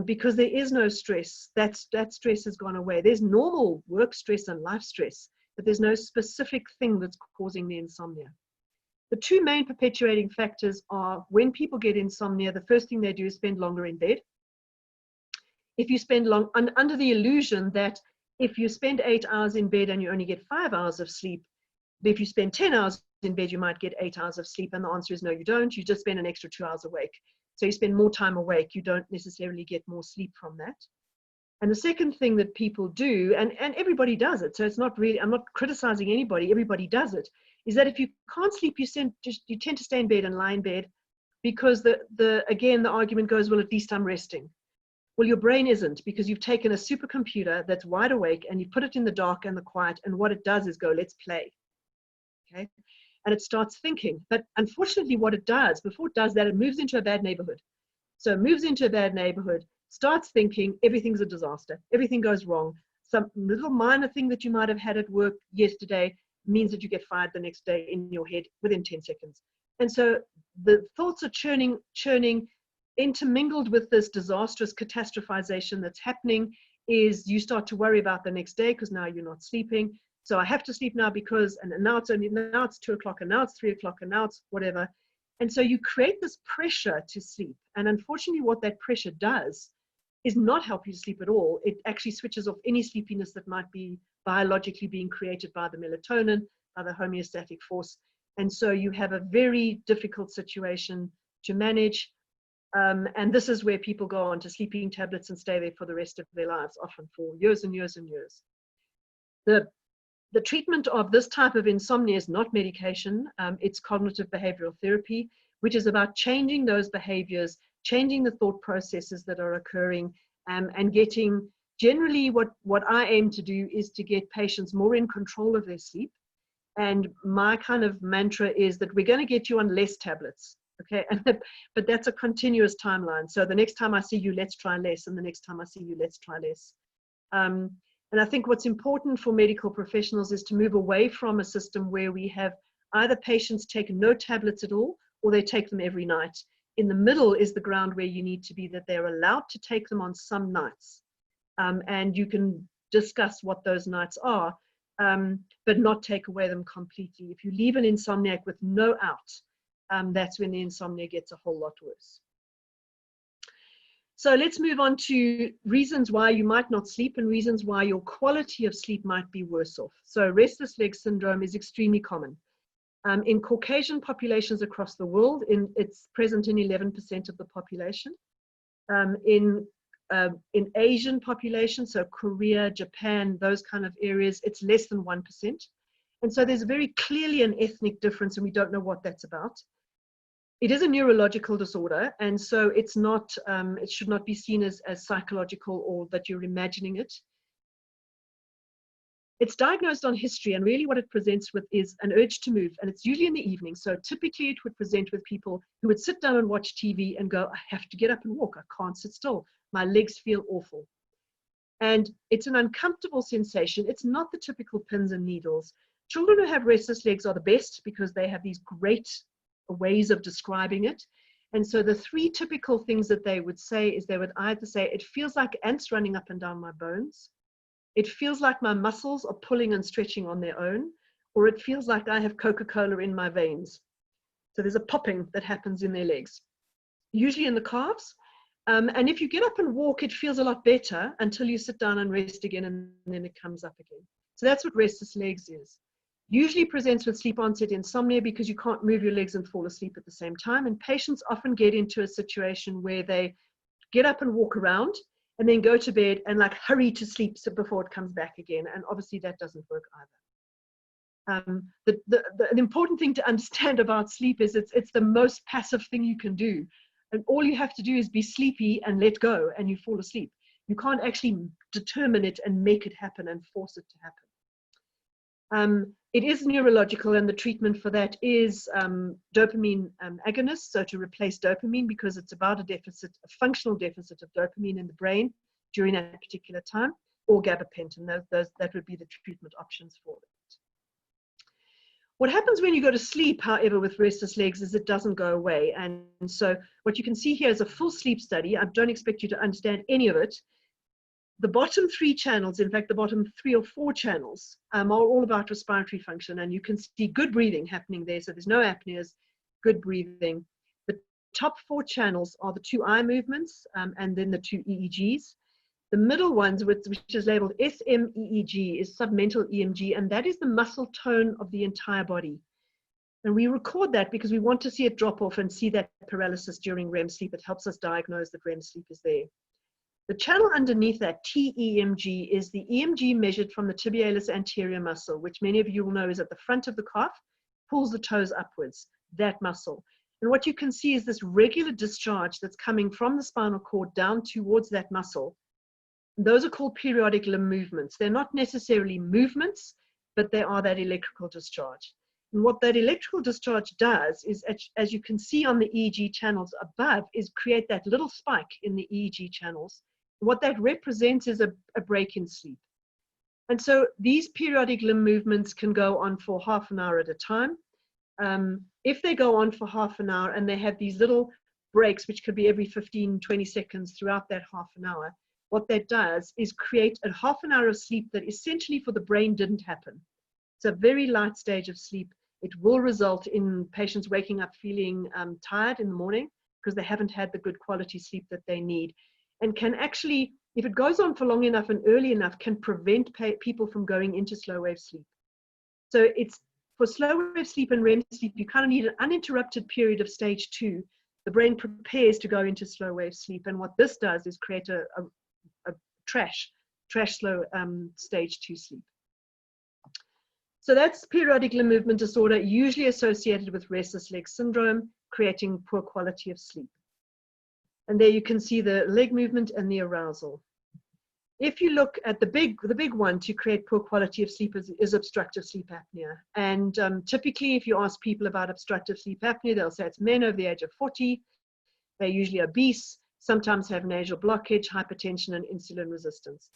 Because there is no stress. That stress has gone away. There's normal work stress and life stress, but there's no specific thing that's causing the insomnia. The two main perpetuating factors are when people get insomnia, the first thing they do is spend longer in bed. If you spend under the illusion that if you spend 8 hours in bed and you only get 5 hours of sleep, if you spend 10 hours in bed, you might get 8 hours of sleep. And the answer is no, you don't. You just spend an extra 2 hours awake. So you spend more time awake. You don't necessarily get more sleep from that. And the second thing that people do, and everybody does it, so it's not really, I'm not criticizing anybody, everybody does it, is that if you can't sleep, you tend to stay in bed and lie in bed because again, the argument goes, well, at least I'm resting. Well, your brain isn't, because you've taken a supercomputer that's wide awake and you put it in the dark and the quiet, and what it does is go, let's play. Okay? And it starts thinking. But unfortunately, what it does, before it does that, it moves into a bad neighborhood. So it moves into a bad neighborhood, starts thinking everything's a disaster, everything goes wrong. Some little minor thing that you might have had at work yesterday means that you get fired the next day in your head within 10 seconds. And so the thoughts are churning, intermingled with this disastrous catastrophization that's happening is you start to worry about the next day because now you're not sleeping. So I have to sleep now because, and now it's 2 o'clock, and now it's 3 o'clock, and now it's whatever. And so you create this pressure to sleep. And unfortunately, what that pressure does is not help you to sleep at all. It actually switches off any sleepiness that might be biologically being created by the melatonin, by the homeostatic force. And so you have a very difficult situation to manage. And this is where people go on to sleeping tablets and stay there for the rest of their lives, often for years and years and years. The treatment of this type of insomnia is not medication. It's cognitive behavioral therapy, which is about changing those behaviors, changing the thought processes that are occurring, and getting, generally what I aim to do is to get patients more in control of their sleep. And my kind of mantra is that we're going to get you on less tablets. Okay, but that's a continuous timeline. So the next time I see you, let's try less. And the next time I see you, let's try less. And I think what's important for medical professionals is to move away from a system where we have either patients take no tablets at all, or they take them every night. In the middle is the ground where you need to be, that they're allowed to take them on some nights. And you can discuss what those nights are, but not take away them completely. If you leave an insomniac with no out, that's when the insomnia gets a whole lot worse. So let's move on to reasons why you might not sleep and reasons why your quality of sleep might be worse off. So restless leg syndrome is extremely common. In Caucasian populations across the world, it's present in 11% of the population. In Asian populations, so Korea, Japan, those kind of areas, it's less than 1%. And so there's very clearly an ethnic difference, and we don't know what that's about. It is a neurological disorder, and so it's not, it should not be seen as psychological or that you're imagining it. It's diagnosed on history, and really what it presents with is an urge to move, and it's usually in the evening. So typically it would present with people who would sit down and watch TV and go, I have to get up and walk. I can't sit still. My legs feel awful. And it's an uncomfortable sensation. It's not the typical pins and needles. Children who have restless legs are the best because they have these great ways of describing it. And so the three typical things that they would say is they would either say, it feels like ants running up and down my bones. It feels like my muscles are pulling and stretching on their own, or it feels like I have Coca-Cola in my veins. So there's a popping that happens in their legs, usually in the calves. And if you get up and walk, it feels a lot better until you sit down and rest again, and then it comes up again. So that's what restless legs is. Usually presents with sleep onset insomnia because you can't move your legs and fall asleep at the same time. And patients often get into a situation where they get up and walk around, and then go to bed and like hurry to sleep before it comes back again. And obviously that doesn't work either. The important thing to understand about sleep is it's the most passive thing you can do. And all you have to do is be sleepy and let go, and you fall asleep. You can't actually determine it and make it happen and force it to happen. It is neurological, and the treatment for that is dopamine agonists, so to replace dopamine, because it's about a functional deficit of dopamine in the brain during that particular time, or gabapentin. That would be the treatment options for it. What happens when you go to sleep, however, with restless legs is it doesn't go away. And so what you can see here is a full sleep study. I don't expect you to understand any of it. The bottom 3 channels, in fact, the bottom 3 or 4 channels are all about respiratory function, and you can see good breathing happening there. So there's no apneas, good breathing. The top 4 channels are the 2 eye movements and then the 2 EEGs. The middle ones, which is labeled SMEEG, is submental EMG, and that is the muscle tone of the entire body. And we record that because we want to see it drop off and see that paralysis during REM sleep. It helps us diagnose that REM sleep is there. The channel underneath that, TEMG, is the EMG measured from the tibialis anterior muscle, which many of you will know is at the front of the calf, pulls the toes upwards, that muscle. And what you can see is this regular discharge that's coming from the spinal cord down towards that muscle. Those are called periodic limb movements. They're not necessarily movements, but they are that electrical discharge. And what that electrical discharge does is, as you can see on the EEG channels above, is create that little spike in the EEG channels. What that represents is a break in sleep. And so these periodic limb movements can go on for half an hour at a time. If they go on for half an hour and they have these little breaks, which could be every 15, 20 seconds throughout that half an hour, what that does is create a half an hour of sleep that essentially for the brain didn't happen. It's a very light stage of sleep. It will result in patients waking up feeling tired in the morning because they haven't had the good quality sleep that they need, and can actually, if it goes on for long enough and early enough, can prevent people from going into slow wave sleep. So it's for slow wave sleep and REM sleep, you kind of need an uninterrupted period of stage 2. The brain prepares to go into slow wave sleep, and what this does is create a trash slow stage 2 sleep. So that's periodic limb movement disorder, usually associated with restless leg syndrome, creating poor quality of sleep. And there you can see the leg movement and the arousal. If you look at the big one to create poor quality of sleep is obstructive sleep apnea. And typically, if you ask people about obstructive sleep apnea, they'll say it's men over the age of 40. They're usually obese, sometimes have nasal blockage, hypertension, and insulin resistance.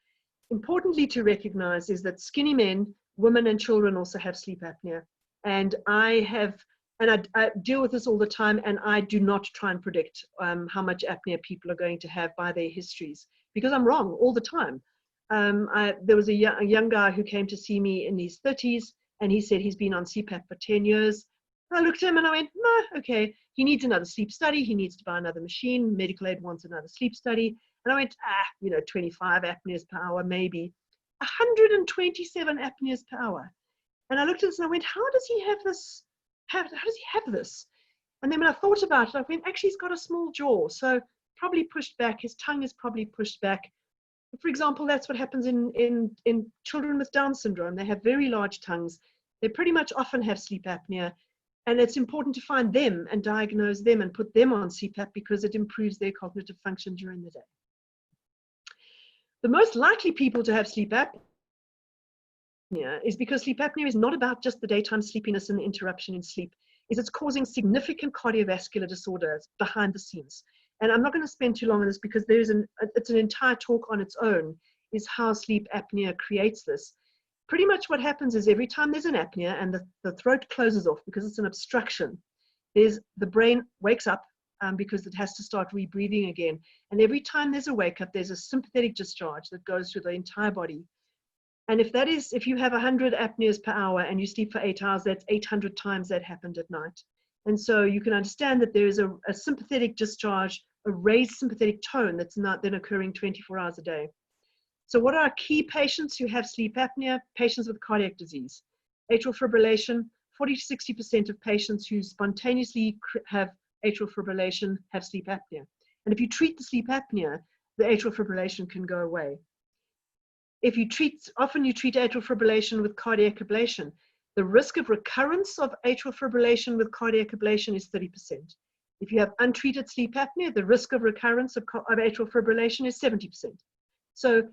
Importantly to recognize is that skinny men, women, and children also have sleep apnea. And I deal with this all the time, and I do not try and predict how much apnea people are going to have by their histories, because I'm wrong all the time. There was a young guy who came to see me in his 30s, and he said he's been on CPAP for 10 years. I looked at him and I went, no, okay, he needs another sleep study. He needs to buy another machine. Medical aid wants another sleep study. And I went, 25 apneas per hour, maybe. 127 apneas per hour. And I looked at this and I went, how does he have this? How does he have this? And then when I thought about it, I went, actually, he's got a small jaw. So probably pushed back. His tongue is probably pushed back. For example, that's what happens in children with Down syndrome. They have very large tongues. They pretty much often have sleep apnea. And it's important to find them and diagnose them and put them on CPAP because it improves their cognitive function during the day. The most likely people to have sleep apnea is because sleep apnea is not about just the daytime sleepiness and the interruption in sleep. It's causing significant cardiovascular disorders behind the scenes. And I'm not going to spend too long on this because it's an entire talk on its own, is how sleep apnea creates this. Pretty much what happens is every time there's an apnea and the throat closes off because it's an obstruction, the brain wakes up because it has to start rebreathing again. And every time there's a wake up, there's a sympathetic discharge that goes through the entire body. And if you have 100 apneas per hour and you sleep for 8 hours, that's 800 times that happened at night. And so you can understand that there is a sympathetic discharge, a raised sympathetic tone that's not then occurring 24 hours a day. So what are key patients who have sleep apnea? Patients with cardiac disease. Atrial fibrillation, 40 to 60% of patients who spontaneously have atrial fibrillation have sleep apnea. And if you treat the sleep apnea, the atrial fibrillation can go away. If you often you treat atrial fibrillation with cardiac ablation. The risk of recurrence of atrial fibrillation with cardiac ablation is 30%. If you have untreated sleep apnea, the risk of recurrence of atrial fibrillation is 70%. So,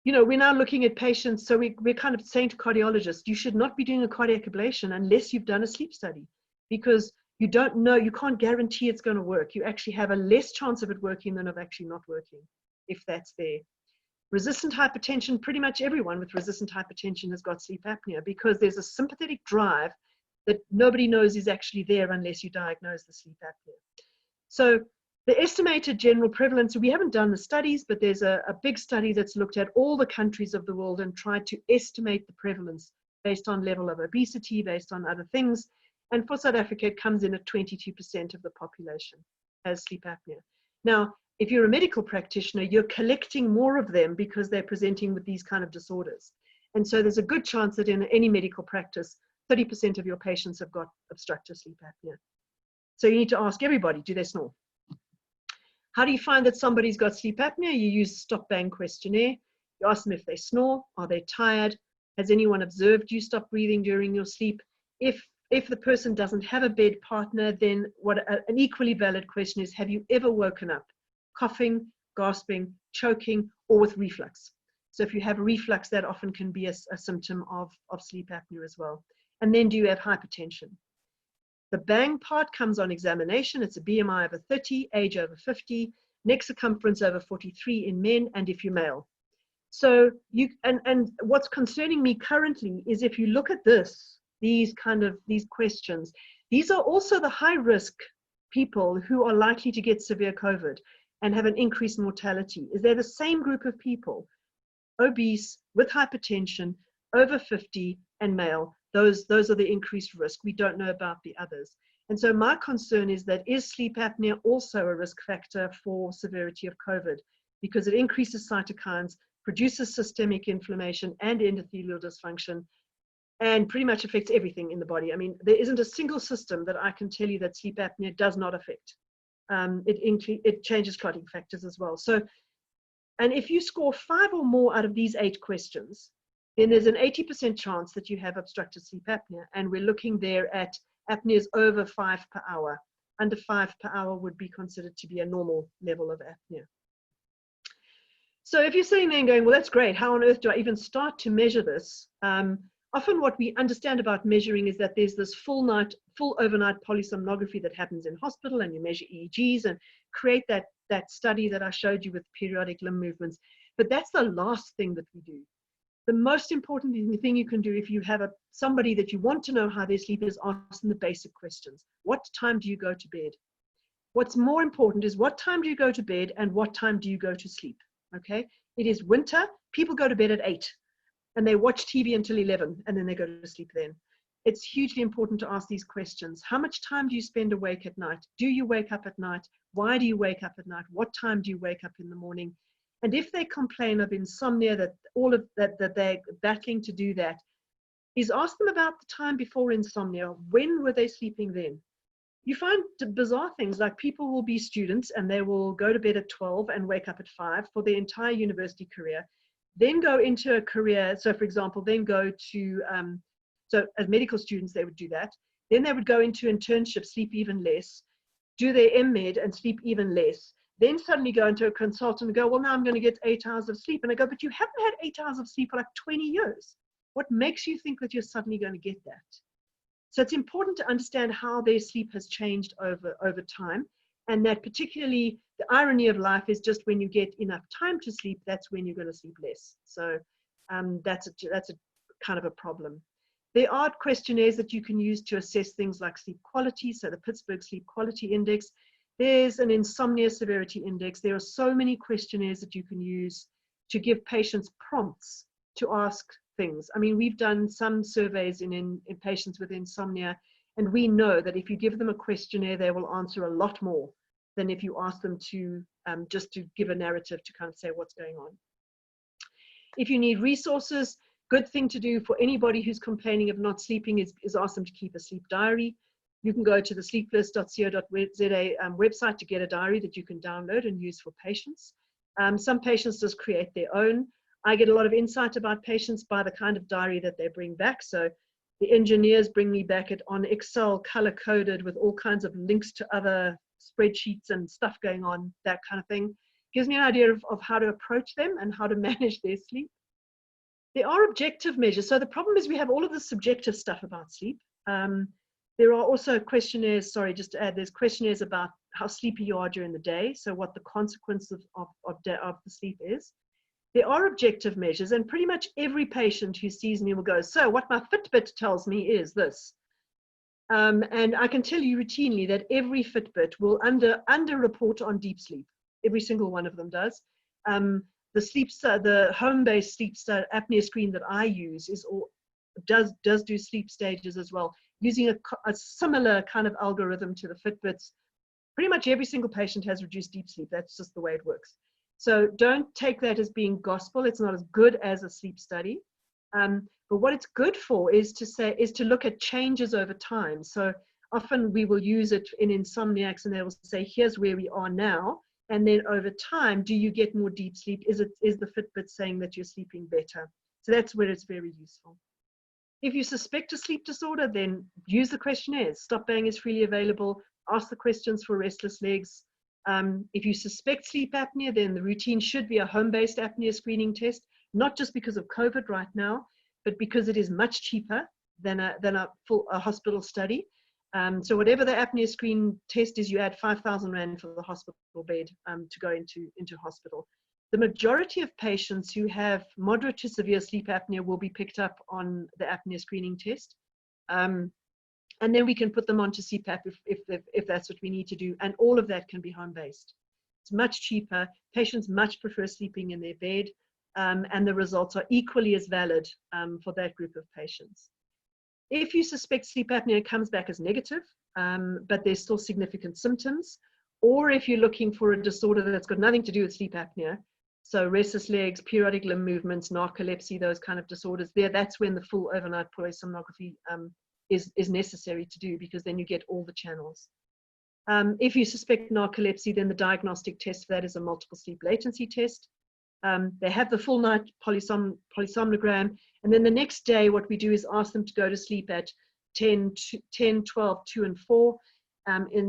you know, we're now looking at patients, so we're kind of saying to cardiologists, you should not be doing a cardiac ablation unless you've done a sleep study, because you don't know, you can't guarantee it's going to work. You actually have a less chance of it working than of actually not working, if that's there. Resistant hypertension, pretty much everyone with resistant hypertension has got sleep apnea, because there's a sympathetic drive that nobody knows is actually there unless you diagnose the sleep apnea. So the estimated general prevalence, we haven't done the studies, but there's a big study that's looked at all the countries of the world and tried to estimate the prevalence based on level of obesity, based on other things. And for South Africa, it comes in at 22% of the population has sleep apnea. Now, if you're a medical practitioner, you're collecting more of them because they're presenting with these kind of disorders. And so there's a good chance that in any medical practice, 30% of your patients have got obstructive sleep apnea. So you need to ask everybody, do they snore? How do you find that somebody's got sleep apnea? You use a stop bang questionnaire. You ask them if they snore, are they tired? Has anyone observed you stop breathing during your sleep? If the person doesn't have a bed partner, then an equally valid question is, have you ever woken up coughing, gasping, choking, or with reflux? So if you have reflux, that often can be a symptom of sleep apnea as well. And then do you have hypertension? The bang part comes on examination. It's a BMI over 30, age over 50, neck circumference over 43 in men, and if you're male. So and what's concerning me currently is if you look at these questions, these are also the high risk people who are likely to get severe COVID and have an increased mortality. Is they're the same group of people, obese, with hypertension, over 50, and male. Those are the increased risk. We don't know about the others. And so my concern is that, is sleep apnea also a risk factor for severity of COVID? Because it increases cytokines, produces systemic inflammation and endothelial dysfunction, and pretty much affects everything in the body. I mean, there isn't a single system that I can tell you that sleep apnea does not affect. It changes clotting factors as well. So, and if you score 5 or more out of these 8 questions, then there's an 80% chance that you have obstructive sleep apnea. And we're looking there at apneas over 5 per hour. Under 5 per hour would be considered to be a normal level of apnea. So if you're sitting there and going, well, that's great, how on earth do I even start to measure this? Often what we understand about measuring is that there's this full overnight polysomnography that happens in hospital, and you measure EEGs and create that study that I showed you with periodic limb movements. But that's the last thing that we do. The most important thing you can do if you have somebody that you want to know how they sleep is ask them the basic questions. What time do you go to bed? What's more important is, what time do you go to bed and what time do you go to sleep? Okay, it is winter, people go to bed at 8 and they watch TV until 11 and then they go to sleep then. It's hugely important to ask these questions. How much time do you spend awake at night? Do you wake up at night? Why do you wake up at night? What time do you wake up in the morning? And if they complain of insomnia, that they're battling to do that, is ask them about the time before insomnia. When were they sleeping then? You find bizarre things, like people will be students and they will go to bed at 12 and wake up at 5 for their entire university career, then go into a career. So for example, then go to, so as medical students, they would do that. Then they would go into internship, sleep even less, do their MEd and sleep even less. Then suddenly go into a consultant and go, well, now I'm going to get 8 hours of sleep. And I go, but you haven't had 8 hours of sleep for like 20 years. What makes you think that you're suddenly going to get that? So it's important to understand how their sleep has changed over time. And that particularly the irony of life is, just when you get enough time to sleep, that's when you're going to sleep less. So that's a kind of a problem. There are questionnaires that you can use to assess things like sleep quality. So the Pittsburgh Sleep Quality Index. There's an insomnia severity index. There are so many questionnaires that you can use to give patients prompts to ask things. I mean, we've done some surveys in patients with insomnia, and we know that if you give them a questionnaire, they will answer a lot more than if you ask them to just to give a narrative to kind of say what's going on. If you need resources, good thing to do for anybody who's complaining of not sleeping is ask them to keep a sleep diary. You can go to the sleeplist.co.za website to get a diary that you can download and use for patients. Some patients just create their own. I get a lot of insight about patients by the kind of diary that they bring back. So the engineers bring me back it on Excel, color-coded with all kinds of links to other spreadsheets and stuff going on, that kind of thing. Gives me an idea of how to approach them and how to manage their sleep. There are objective measures. So the problem is we have all of the subjective stuff about sleep. There are also questionnaires, sorry, just to add, there's questionnaires about how sleepy you are during the day, so what the consequences of the sleep is. There are objective measures, and pretty much every patient who sees me will go, so what my Fitbit tells me is this. And I can tell you routinely that every Fitbit will under-report on deep sleep. Every single one of them does. The home-based sleep apnea screen that I use does do sleep stages as well, using a similar kind of algorithm to the Fitbits. Pretty much every single patient has reduced deep sleep. That's just the way it works. So don't take that as being gospel. It's not as good as a sleep study. But what it's good for is to look at changes over time. So often we will use it in insomniacs, and they will say, here's where we are now. And then over time, do you get more deep sleep? Is the Fitbit saying that you're sleeping better? So that's where it's very useful. If you suspect a sleep disorder, then use the questionnaires. Stop Bang is freely available. Ask the questions for restless legs. If you suspect sleep apnea, then the routine should be a home-based apnea screening test, not just because of COVID right now, but because it is much cheaper than a hospital study. So whatever the apnea screen test is, you add 5,000 Rand for the hospital bed to go into hospital. The majority of patients who have moderate to severe sleep apnea will be picked up on the apnea screening test. And then we can put them onto CPAP if that's what we need to do. And all of that can be home-based. It's much cheaper. Patients much prefer sleeping in their bed. And the results are equally as valid for that group of patients. If you suspect sleep apnea, it comes back as negative, but there's still significant symptoms. Or if you're looking for a disorder that's got nothing to do with sleep apnea, so restless legs, periodic limb movements, narcolepsy, those kind of disorders, that's when the full overnight polysomnography is necessary to do, because then you get all the channels. If you suspect narcolepsy, then the diagnostic test for that is a multiple sleep latency test. They have the full night polysomnogram, and then the next day what we do is ask them to go to sleep at 10, 12, 2 and 4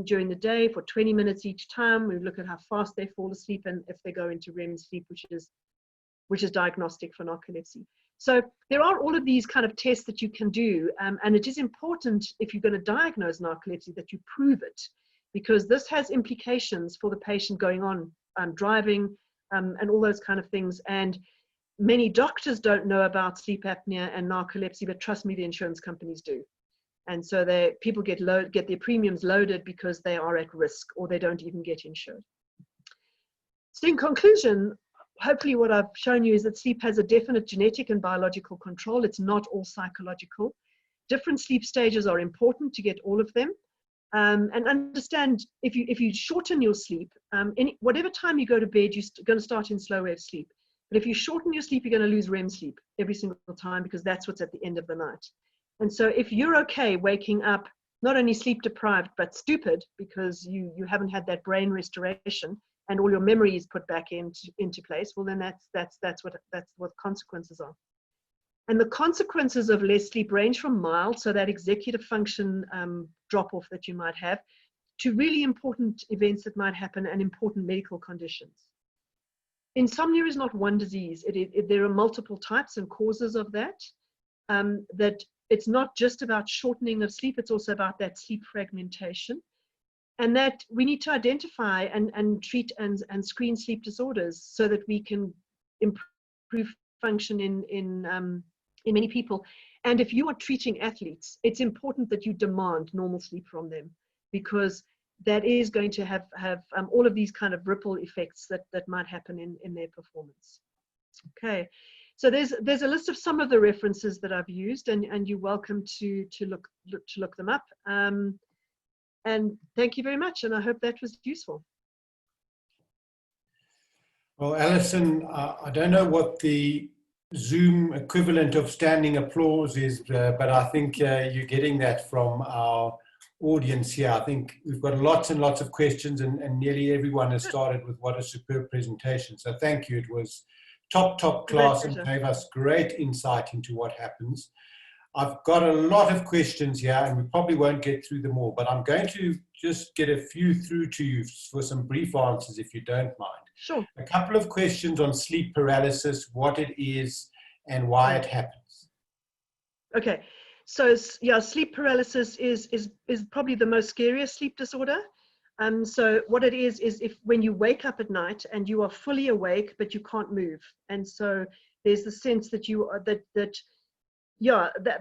during the day for 20 minutes each time. We look at how fast they fall asleep and if they go into REM sleep, which is diagnostic for narcolepsy. So there are all of these kind of tests that you can do, and it is important, if you're going to diagnose narcolepsy, that you prove it, because this has implications for the patient going on driving and all those kind of things. And many doctors don't know about sleep apnea and narcolepsy, but trust me, the insurance companies do. And so people get their premiums loaded because they are at risk, or they don't even get insured. So in conclusion, hopefully what I've shown you is that sleep has a definite genetic and biological control. It's not all psychological. Different sleep stages are important to get all of them. And understand, if you shorten your sleep, whatever time you go to bed, you're going to start in slow wave sleep. But if you shorten your sleep, you're going to lose REM sleep every single time, because that's what's at the end of the night. And so if you're okay waking up not only sleep deprived but stupid, because you haven't had that brain restoration and all your memory is put back into place, well then that's what consequences are. And the consequences of less sleep range from mild, so that executive function drop-off that you might have, to really important events that might happen and important medical conditions. Insomnia is not one disease. There are multiple types and causes of that. That it's not just about shortening of sleep, it's also about that sleep fragmentation. And that we need to identify and treat and screen sleep disorders so that we can improve function in many people. And if you are treating athletes, it's important that you demand normal sleep from them, because that is going to have all of these kind of ripple effects that might happen in their performance. Okay, so there's a list of some of the references that I've used, and you're welcome to look them up. And thank you very much, and I hope that was useful.
Well, Alison, I don't know what the Zoom equivalent of standing applause is, but I think you're getting that from our audience here. I think we've got lots and lots of questions, and nearly everyone has started with what a superb presentation. So thank you. It was top class and gave us great insight into what happens. I've got a lot of questions here, and we probably won't get through them all, but I'm going to just get a few through to you for some brief answers, if you don't mind.
Sure.
A couple of questions on sleep paralysis, what it is, and why it happens.
Okay. So yeah, sleep paralysis is probably the most scariest sleep disorder. So what it is if when you wake up at night and you are fully awake but you can't move, and so there's the sense that you are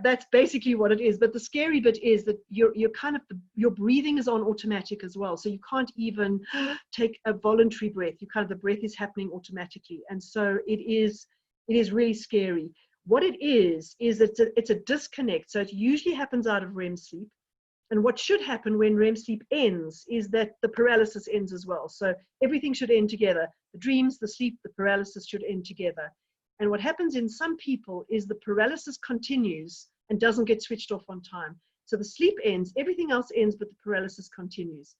that's basically what it is. But the scary bit is that you're kind of your breathing is on automatic as well, so you can't even take a voluntary breath. The breath is happening automatically, and so it is really scary. What it is it's a disconnect. So it usually happens out of REM sleep. And what should happen when REM sleep ends is that the paralysis ends as well. So everything should end together. The dreams, the sleep, the paralysis should end together. And what happens in some people is the paralysis continues and doesn't get switched off on time. So the sleep ends, everything else ends, but the paralysis continues.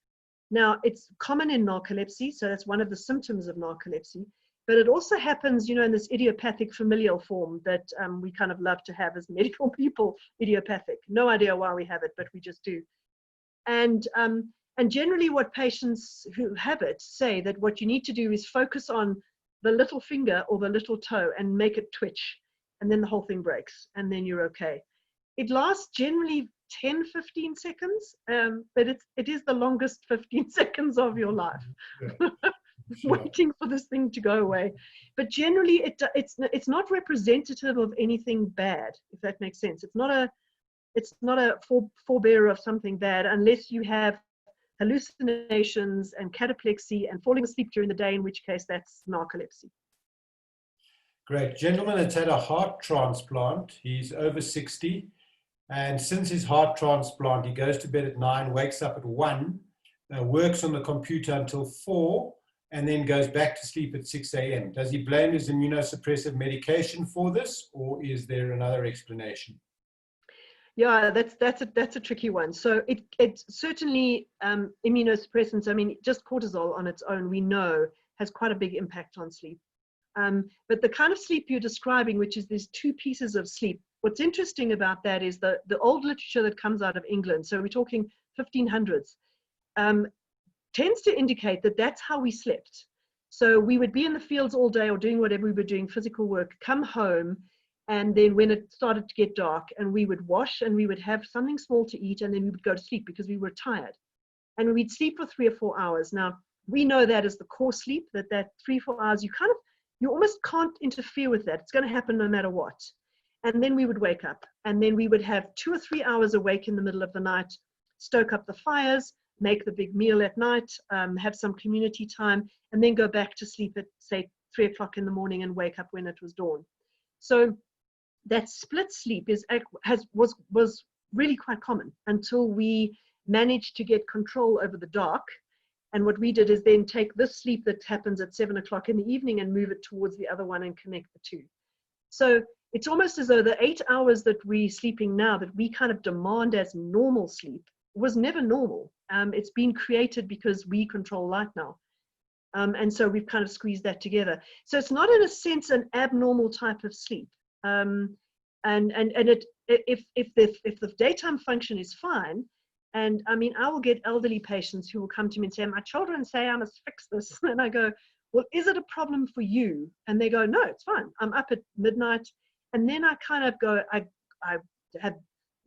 Now, it's common in narcolepsy, so that's one of the symptoms of narcolepsy. But it also happens, in this idiopathic familial form that we kind of love to have as medical people, idiopathic. No idea why we have it, but we just do. And generally what patients who have it say that what you need to do is focus on the little finger or the little toe and make it twitch. And then the whole thing breaks and then you're okay. It lasts generally 10, 15 seconds, but it is the longest 15 seconds of your life. Yeah. Sure. Waiting for this thing to go away, but generally it's not representative of anything bad, if that makes sense. It's not a forebearer of something bad, unless you have hallucinations and cataplexy and falling asleep during the day, in which case that's narcolepsy.
Great. Gentleman that's had a heart transplant. He's over 60, and since his heart transplant he goes to bed at 9, wakes up at 1, works on the computer until 4, and then goes back to sleep at 6 a.m. Does he blame his immunosuppressive medication for this, or is there another explanation?
Yeah, that's a tricky one. So it certainly immunosuppressants. I mean, just cortisol on its own, we know, has quite a big impact on sleep. But the kind of sleep you're describing, which is these two pieces of sleep, what's interesting about that is the old literature that comes out of England. So we're talking 1500s. Tends to indicate that that's how we slept. So we would be in the fields all day or doing whatever we were doing, physical work, come home, and then when it started to get dark, and we would wash and we would have something small to eat, and then we would go to sleep because we were tired. And we'd sleep for 3 or 4 hours. Now, we know that as the core sleep, that 3 or 4 hours, you almost can't interfere with that. It's going to happen no matter what. And then we would wake up, and then we would have 2 or 3 hours awake in the middle of the night, stoke up the fires, make the big meal at night, have some community time, and then go back to sleep at, say, 3 o'clock in the morning and wake up when it was dawn. So that split sleep was really quite common until we managed to get control over the dark. And what we did is then take this sleep that happens at 7 o'clock in the evening and move it towards the other one and connect the two. So it's almost as though the 8 hours that we're sleeping now, that we kind of demand as normal sleep, was never normal. It's been created because we control light now. And so we've kind of squeezed that together. So it's not in a sense an abnormal type of sleep. And if the daytime function is fine, and I mean, I will get elderly patients who will come to me and say, my children say I must fix this. And I go, well, is it a problem for you? And they go, no, it's fine. I'm up at midnight. And then I kind of go, I have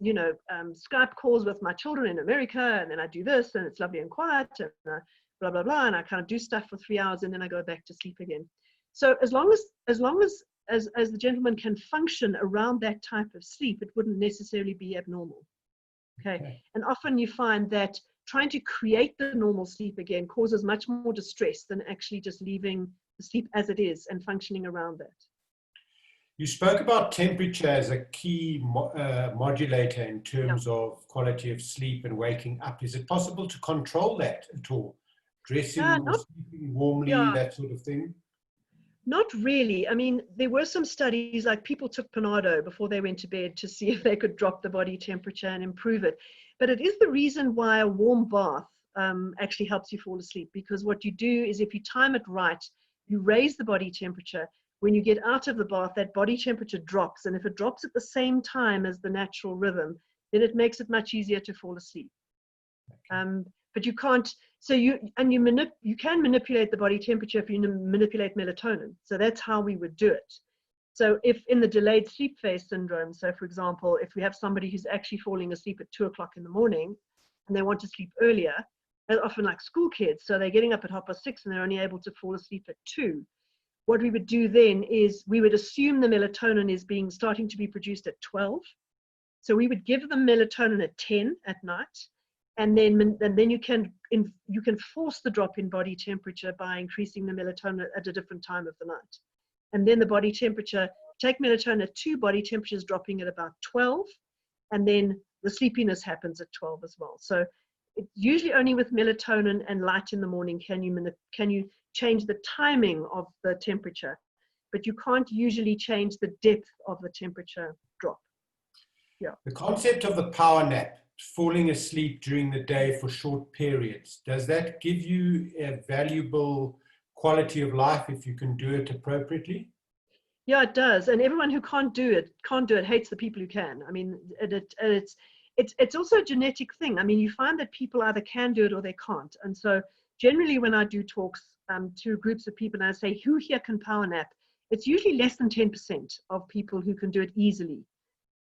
Skype calls with my children in America, and then I do this, and it's lovely and quiet, and blah, blah, blah, and I kind of do stuff for 3 hours, and then I go back to sleep again. So as long as the gentleman can function around that type of sleep, it wouldn't necessarily be abnormal. Okay. And often you find that trying to create the normal sleep again causes much more distress than actually just leaving the sleep as it is and functioning around that.
You spoke about temperature as a key modulator in terms of quality of sleep and waking up. Is it possible to control that at all? Dressing or sleeping warmly, that sort of thing?
Not really. I mean, there were some studies, like people took Panado before they went to bed to see if they could drop the body temperature and improve it. But it is the reason why a warm bath actually helps you fall asleep, because what you do is if you time it right, you raise the body temperature. When you get out of the bath, that body temperature drops. And if it drops at the same time as the natural rhythm, then it makes it much easier to fall asleep. But you can't, so you can manipulate the body temperature if you manipulate melatonin. So that's how we would do it. So if in the delayed sleep phase syndrome, so for example, if we have somebody who's actually falling asleep at 2 o'clock in the morning and they want to sleep earlier, they're often like school kids. So they're getting up at 6:30 and they're only able to fall asleep at 2. What we would do then is we would assume the melatonin is starting to be produced at 12. So we would give them melatonin at 10 at night. And then you can force the drop in body temperature by increasing the melatonin at a different time of the night. And then the body temperature, take melatonin at 2, body temperature is dropping at about 12. And then the sleepiness happens at 12 as well. So it's usually only with melatonin and light in the morning can you change the timing of the temperature, but you can't usually change the depth of the temperature drop. Yeah.
The concept of the power nap, falling asleep during the day for short periods, does that give you a valuable quality of life if you can do it appropriately?
Yeah, it does. And everyone who can't do it hates the people who can. I mean, it's also a genetic thing. I mean, you find that people either can do it or they can't. And so generally when I do talks to groups of people and I say, who here can power nap? It's usually less than 10% of people who can do it easily.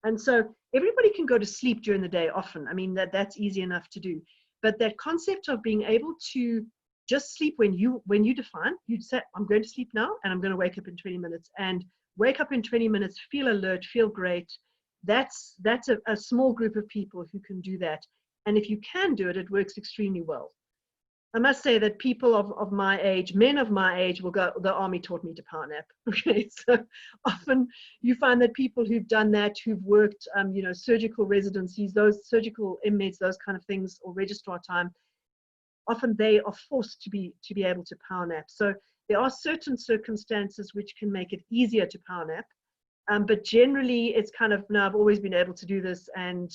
And so everybody can go to sleep during the day often. I mean, that's easy enough to do. But that concept of being able to just sleep when you define, you'd say, I'm going to sleep now and I'm going to wake up in 20 minutes. And wake up in 20 minutes, feel alert, feel great. That's a small group of people who can do that. And if you can do it, it works extremely well. I must say that people of my age, men of my age, will go, the army taught me to power nap. Okay, so often you find that people who've done that, who've worked, surgical residencies, those surgical inmates, those kind of things, or registrar time, often they are forced to be able to power nap. So there are certain circumstances which can make it easier to power nap, but generally it's kind of, no, I've always been able to do this, and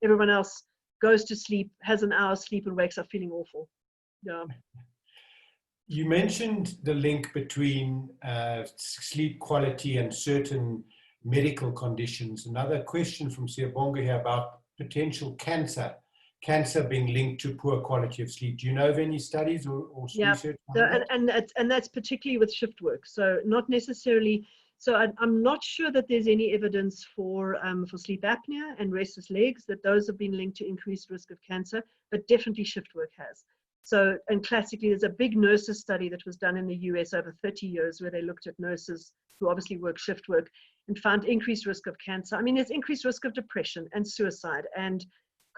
everyone else goes to sleep, has an hour's sleep, and wakes up feeling awful. Yeah.
You mentioned the link between sleep quality and certain medical conditions. Another question from Siyabonga here about potential cancer being linked to poor quality of sleep. Do you know of any studies or research?
So, and that's particularly with shift work. So not necessarily. So I'm not sure that there's any evidence for sleep apnea and restless legs, that those have been linked to increased risk of cancer, but definitely shift work has. So, and classically, there's a big nurses study that was done in the US over 30 years where they looked at nurses who obviously work shift work and found increased risk of cancer. I mean, there's increased risk of depression and suicide and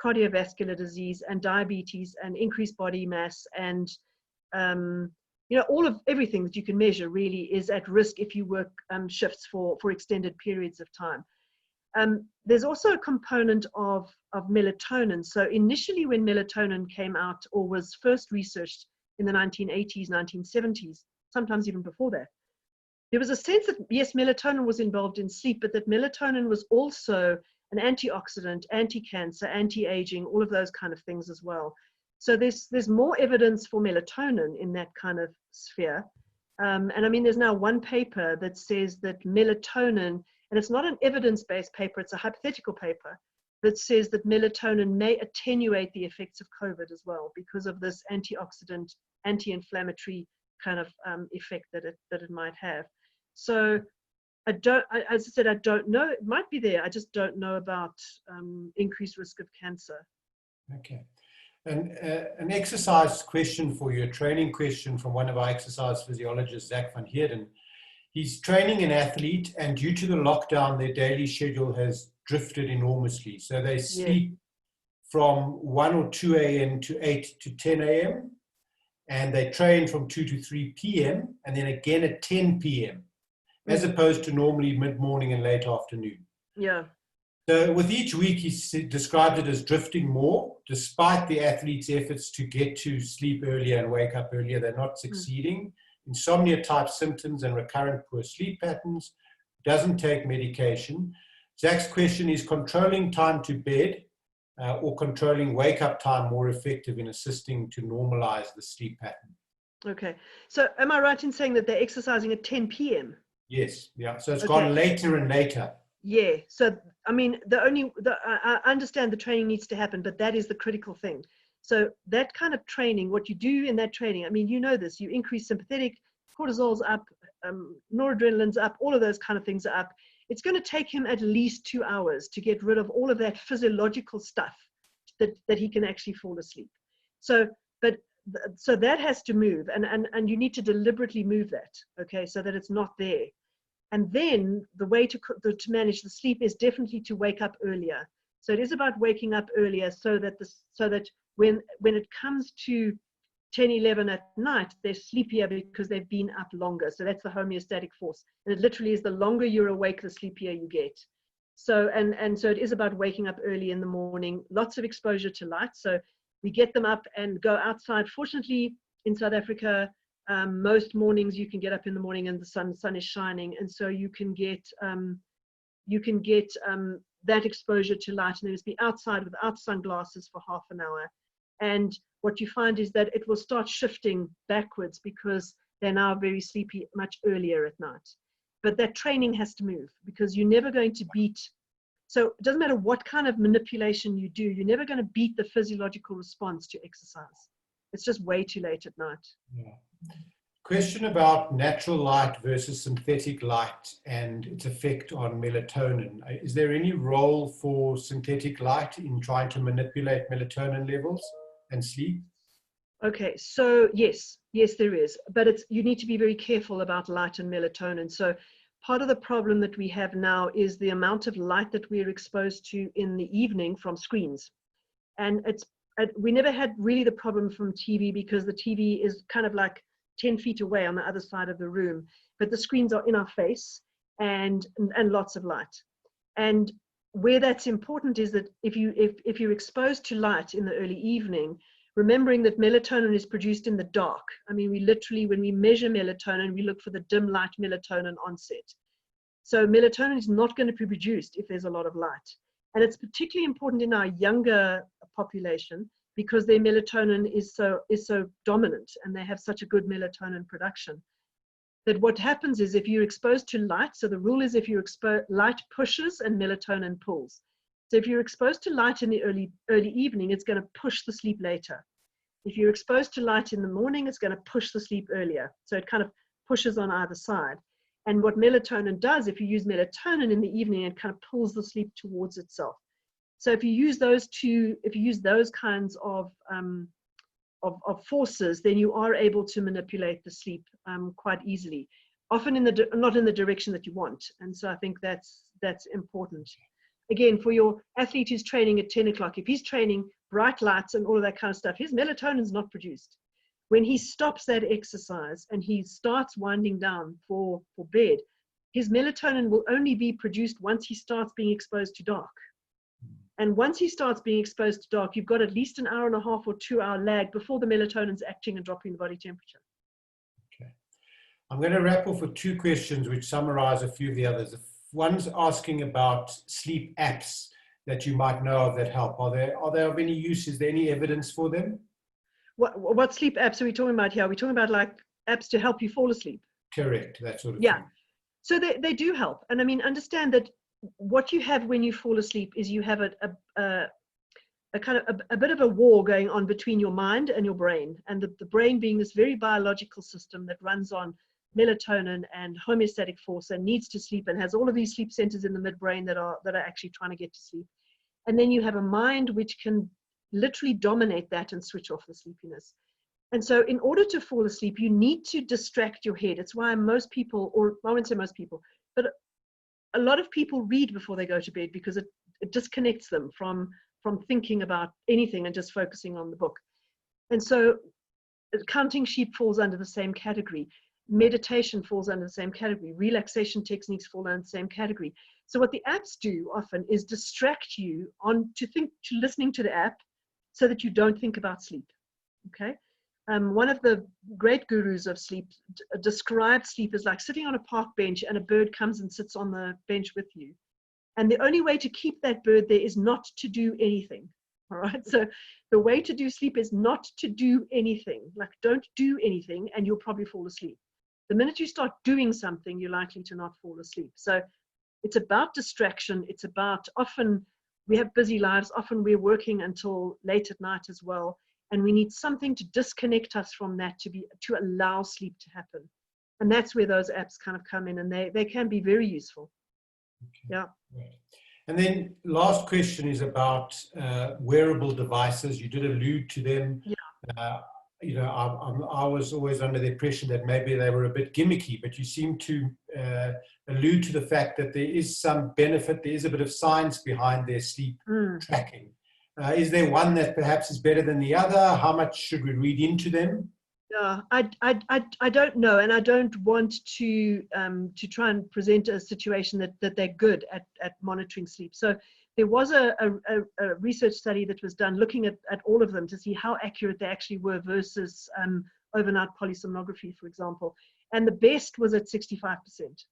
cardiovascular disease and diabetes and increased body mass and all of everything that you can measure really is at risk if you work shifts for extended periods of time. There's also a component of melatonin. So initially when melatonin came out or was first researched in the 1980s, 1970s, sometimes even before that, there was a sense that, yes, melatonin was involved in sleep, but that melatonin was also an antioxidant, anti-cancer, anti-aging, all of those kind of things as well. So there's more evidence for melatonin in that kind of sphere. And I mean, there's now one paper that says that melatonin, and it's not an evidence-based paper, it's a hypothetical paper, that says that melatonin may attenuate the effects of COVID as well because of this antioxidant, anti-inflammatory kind of effect that it might have. So as I said, I don't know. It might be there. I just don't know about increased risk of cancer.
Okay. And an exercise question for you, a training question from one of our exercise physiologists, Zach van Heerden. He's training an athlete, and due to the lockdown, their daily schedule has drifted enormously. So they sleep from 1 or 2 a.m. to 8 to 10 a.m. and they train from 2 to 3 p.m. and then again at 10 p.m. as opposed to normally mid-morning and late afternoon.
Yeah.
So with each week, he described it as drifting more, despite the athlete's efforts to get to sleep earlier and wake up earlier, they're not succeeding. Insomnia-type symptoms and recurrent poor sleep patterns, doesn't take medication. Zach's question is controlling time to bed or controlling wake-up time more effective in assisting to normalize the sleep pattern.
Okay. So am I right in saying that they're exercising at 10 p.m.?
Yes. Yeah. So it's
Okay.
gone later and later.
Yeah. So, I mean, I understand the training needs to happen, but that is the critical thing. So that kind of training, what you do in that training, I mean, you know this, you increase sympathetic, cortisol's up, noradrenaline's up, all of those kind of things are up. It's going to take him at least 2 hours to get rid of all of that physiological stuff that he can actually fall asleep. So that has to move, and you need to deliberately move that, okay, so that it's not there. And then the way to manage the sleep is definitely to wake up earlier. So it is about waking up earlier so that when it comes to 10, 11 at night, they're sleepier because they've been up longer. So that's the homeostatic force. And it literally is the longer you're awake, the sleepier you get. So, and so it is about waking up early in the morning, lots of exposure to light. So we get them up and go outside. Fortunately, in South Africa, most mornings you can get up in the morning and the sun is shining. And so you can get that exposure to light, and then just be outside without sunglasses for half an hour. And what you find is that it will start shifting backwards because they're now very sleepy much earlier at night. But that training has to move, because you're never going to beat. So it doesn't matter what kind of manipulation you do, you're never going to beat the physiological response to exercise. It's just way too late at night.
Yeah. Question about natural light versus synthetic light and its effect on melatonin. Is there any role for synthetic light in trying to manipulate melatonin levels and sleep?
Okay, so yes, there is, but you need to be very careful about light and melatonin. So part of the problem that we have now is the amount of light that we're exposed to in the evening from screens. And we never had really the problem from TV, because the TV is kind of like 10 feet away on the other side of the room, but the screens are in our face and lots of light. And where that's important is that if you're exposed to light in the early evening, remembering that melatonin is produced in the dark. I mean, we literally, when we measure melatonin, we look for the dim light melatonin onset. So melatonin is not going to be produced if there's a lot of light. And it's particularly important in our younger population, because their melatonin is so dominant and they have such a good melatonin production, that what happens is if you're exposed to light, so the rule is if you're exposed, light pushes and melatonin pulls. So if you're exposed to light in the early evening, it's going to push the sleep later. If you're exposed to light in the morning, it's going to push the sleep earlier. So it kind of pushes on either side. And what melatonin does, if you use melatonin in the evening, it kind of pulls the sleep towards itself. So if you use those kinds of forces, then you are able to manipulate the sleep quite easily, often not in the direction that you want. And so I think that's important. Again, for your athlete who's training at 10 o'clock, if he's training bright lights and all of that kind of stuff, his melatonin is not produced. When he stops that exercise and he starts winding down for bed, his melatonin will only be produced once he starts being exposed to dark. And once he starts being exposed to dark, you've got at least an hour and a half or 2 hour lag before the melatonin's acting and dropping the body temperature.
Okay. I'm going to wrap off with 2 questions which summarize a few of the others. One's asking about sleep apps that you might know of that help. Are they of any use? Is there any evidence for them?
What sleep apps are we talking about here? Are we talking about like apps to help you fall asleep?
Correct, that sort of
thing. So they do help. And I mean, understand that what you have when you fall asleep is you have a kind of a bit of a war going on between your mind and your brain, and the brain being this very biological system that runs on melatonin and homeostatic force and needs to sleep and has all of these sleep centers in the midbrain that are actually trying to get to sleep. And then you have a mind which can literally dominate that and switch off the sleepiness. And so in order to fall asleep, you need to distract your head. It's why most people, or I won't say most people, but a lot of people read before they go to bed, because it disconnects them from thinking about anything and just focusing on the book. And so counting sheep falls under the same category. Meditation falls under the same category. Relaxation techniques fall under the same category. So what the apps do often is distract you to listening to the app so that you don't think about sleep. Okay. One of the great gurus of sleep described sleep as like sitting on a park bench and a bird comes and sits on the bench with you. And the only way to keep that bird there is not to do anything. All right. So the way to do sleep is not to do anything. Like, don't do anything and you'll probably fall asleep. The minute you start doing something, you're likely to not fall asleep. So it's about distraction. It's about, often we have busy lives. Often we're working until late at night as well. And we need something to disconnect us from that to allow sleep to happen. And that's where those apps kind of come in, and they can be very useful.
Okay.
Yeah.
Right. And then last question is about wearable devices. You did allude to them.
Yeah.
You know, I was always under the impression that maybe they were a bit gimmicky, but you seem to allude to the fact that there is some benefit, there is a bit of science behind their sleep tracking. Is there one that perhaps is better than the other? How much should we read into them?
Yeah, I don't know, and I don't want to try and present a situation that they're good at monitoring sleep. So there was a research study that was done looking at all of them to see how accurate they actually were versus overnight polysomnography, for example. And the best was at 65%.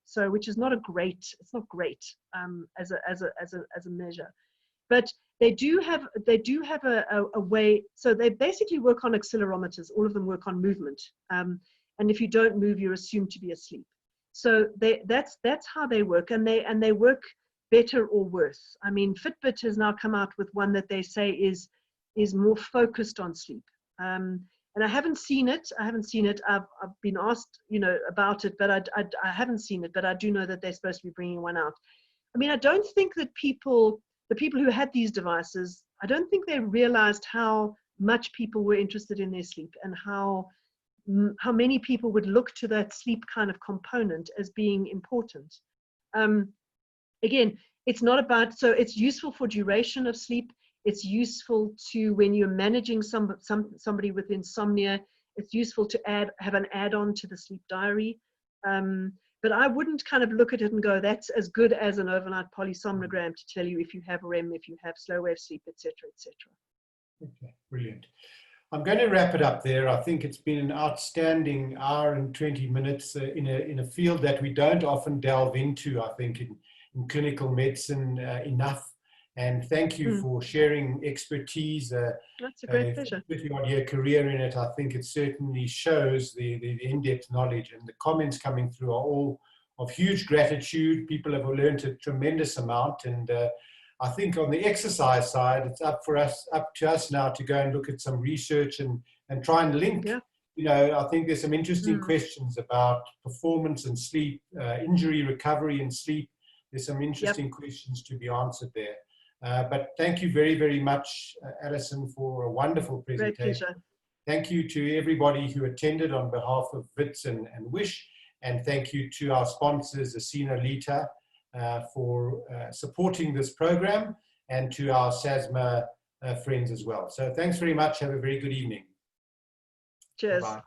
So, which is not a great, it's not great as a measure, but they do have a way. So they basically work on accelerometers. All of them work on movement, and if you don't move, you're assumed to be asleep. So that's how they work, and they work better or worse. I mean, Fitbit has now come out with one that they say is more focused on sleep. And I haven't seen it. I've been asked, about it, but I haven't seen it. But I do know that they're supposed to be bringing one out. I mean, I don't think that the people who had these devices, I don't think they realized how much people were interested in their sleep and how many people would look to that sleep kind of component as being important. Again, it's not about, so it's useful for duration of sleep. It's useful to when you're managing somebody with insomnia. It's useful to have an add-on to the sleep diary. But I wouldn't kind of look at it and go, that's as good as an overnight polysomnogram to tell you if you have REM, if you have slow wave sleep, etc., etc.
Okay, brilliant. I'm going to wrap it up there. I think it's been an outstanding hour and 20 minutes in a field that we don't often delve into, I think, in clinical medicine enough. And thank you for sharing expertise.
That's a great pleasure.
50-odd-year career in it, I think it certainly shows the in-depth knowledge, and the comments coming through are all of huge gratitude. People have learned a tremendous amount, and I think on the exercise side, it's up to us now to go and look at some research and try and link. Yeah. I think there's some interesting questions about performance and sleep, injury recovery and sleep. There's some interesting questions to be answered there. But thank you very, very much, Alison, for a wonderful presentation.
Great pleasure.
Thank you to everybody who attended on behalf of WITS and WISH, and thank you to our sponsors, Asina Lita, for supporting this program, and to our SASMA friends as well. So thanks very much. Have a very good evening.
Cheers.
Bye-bye.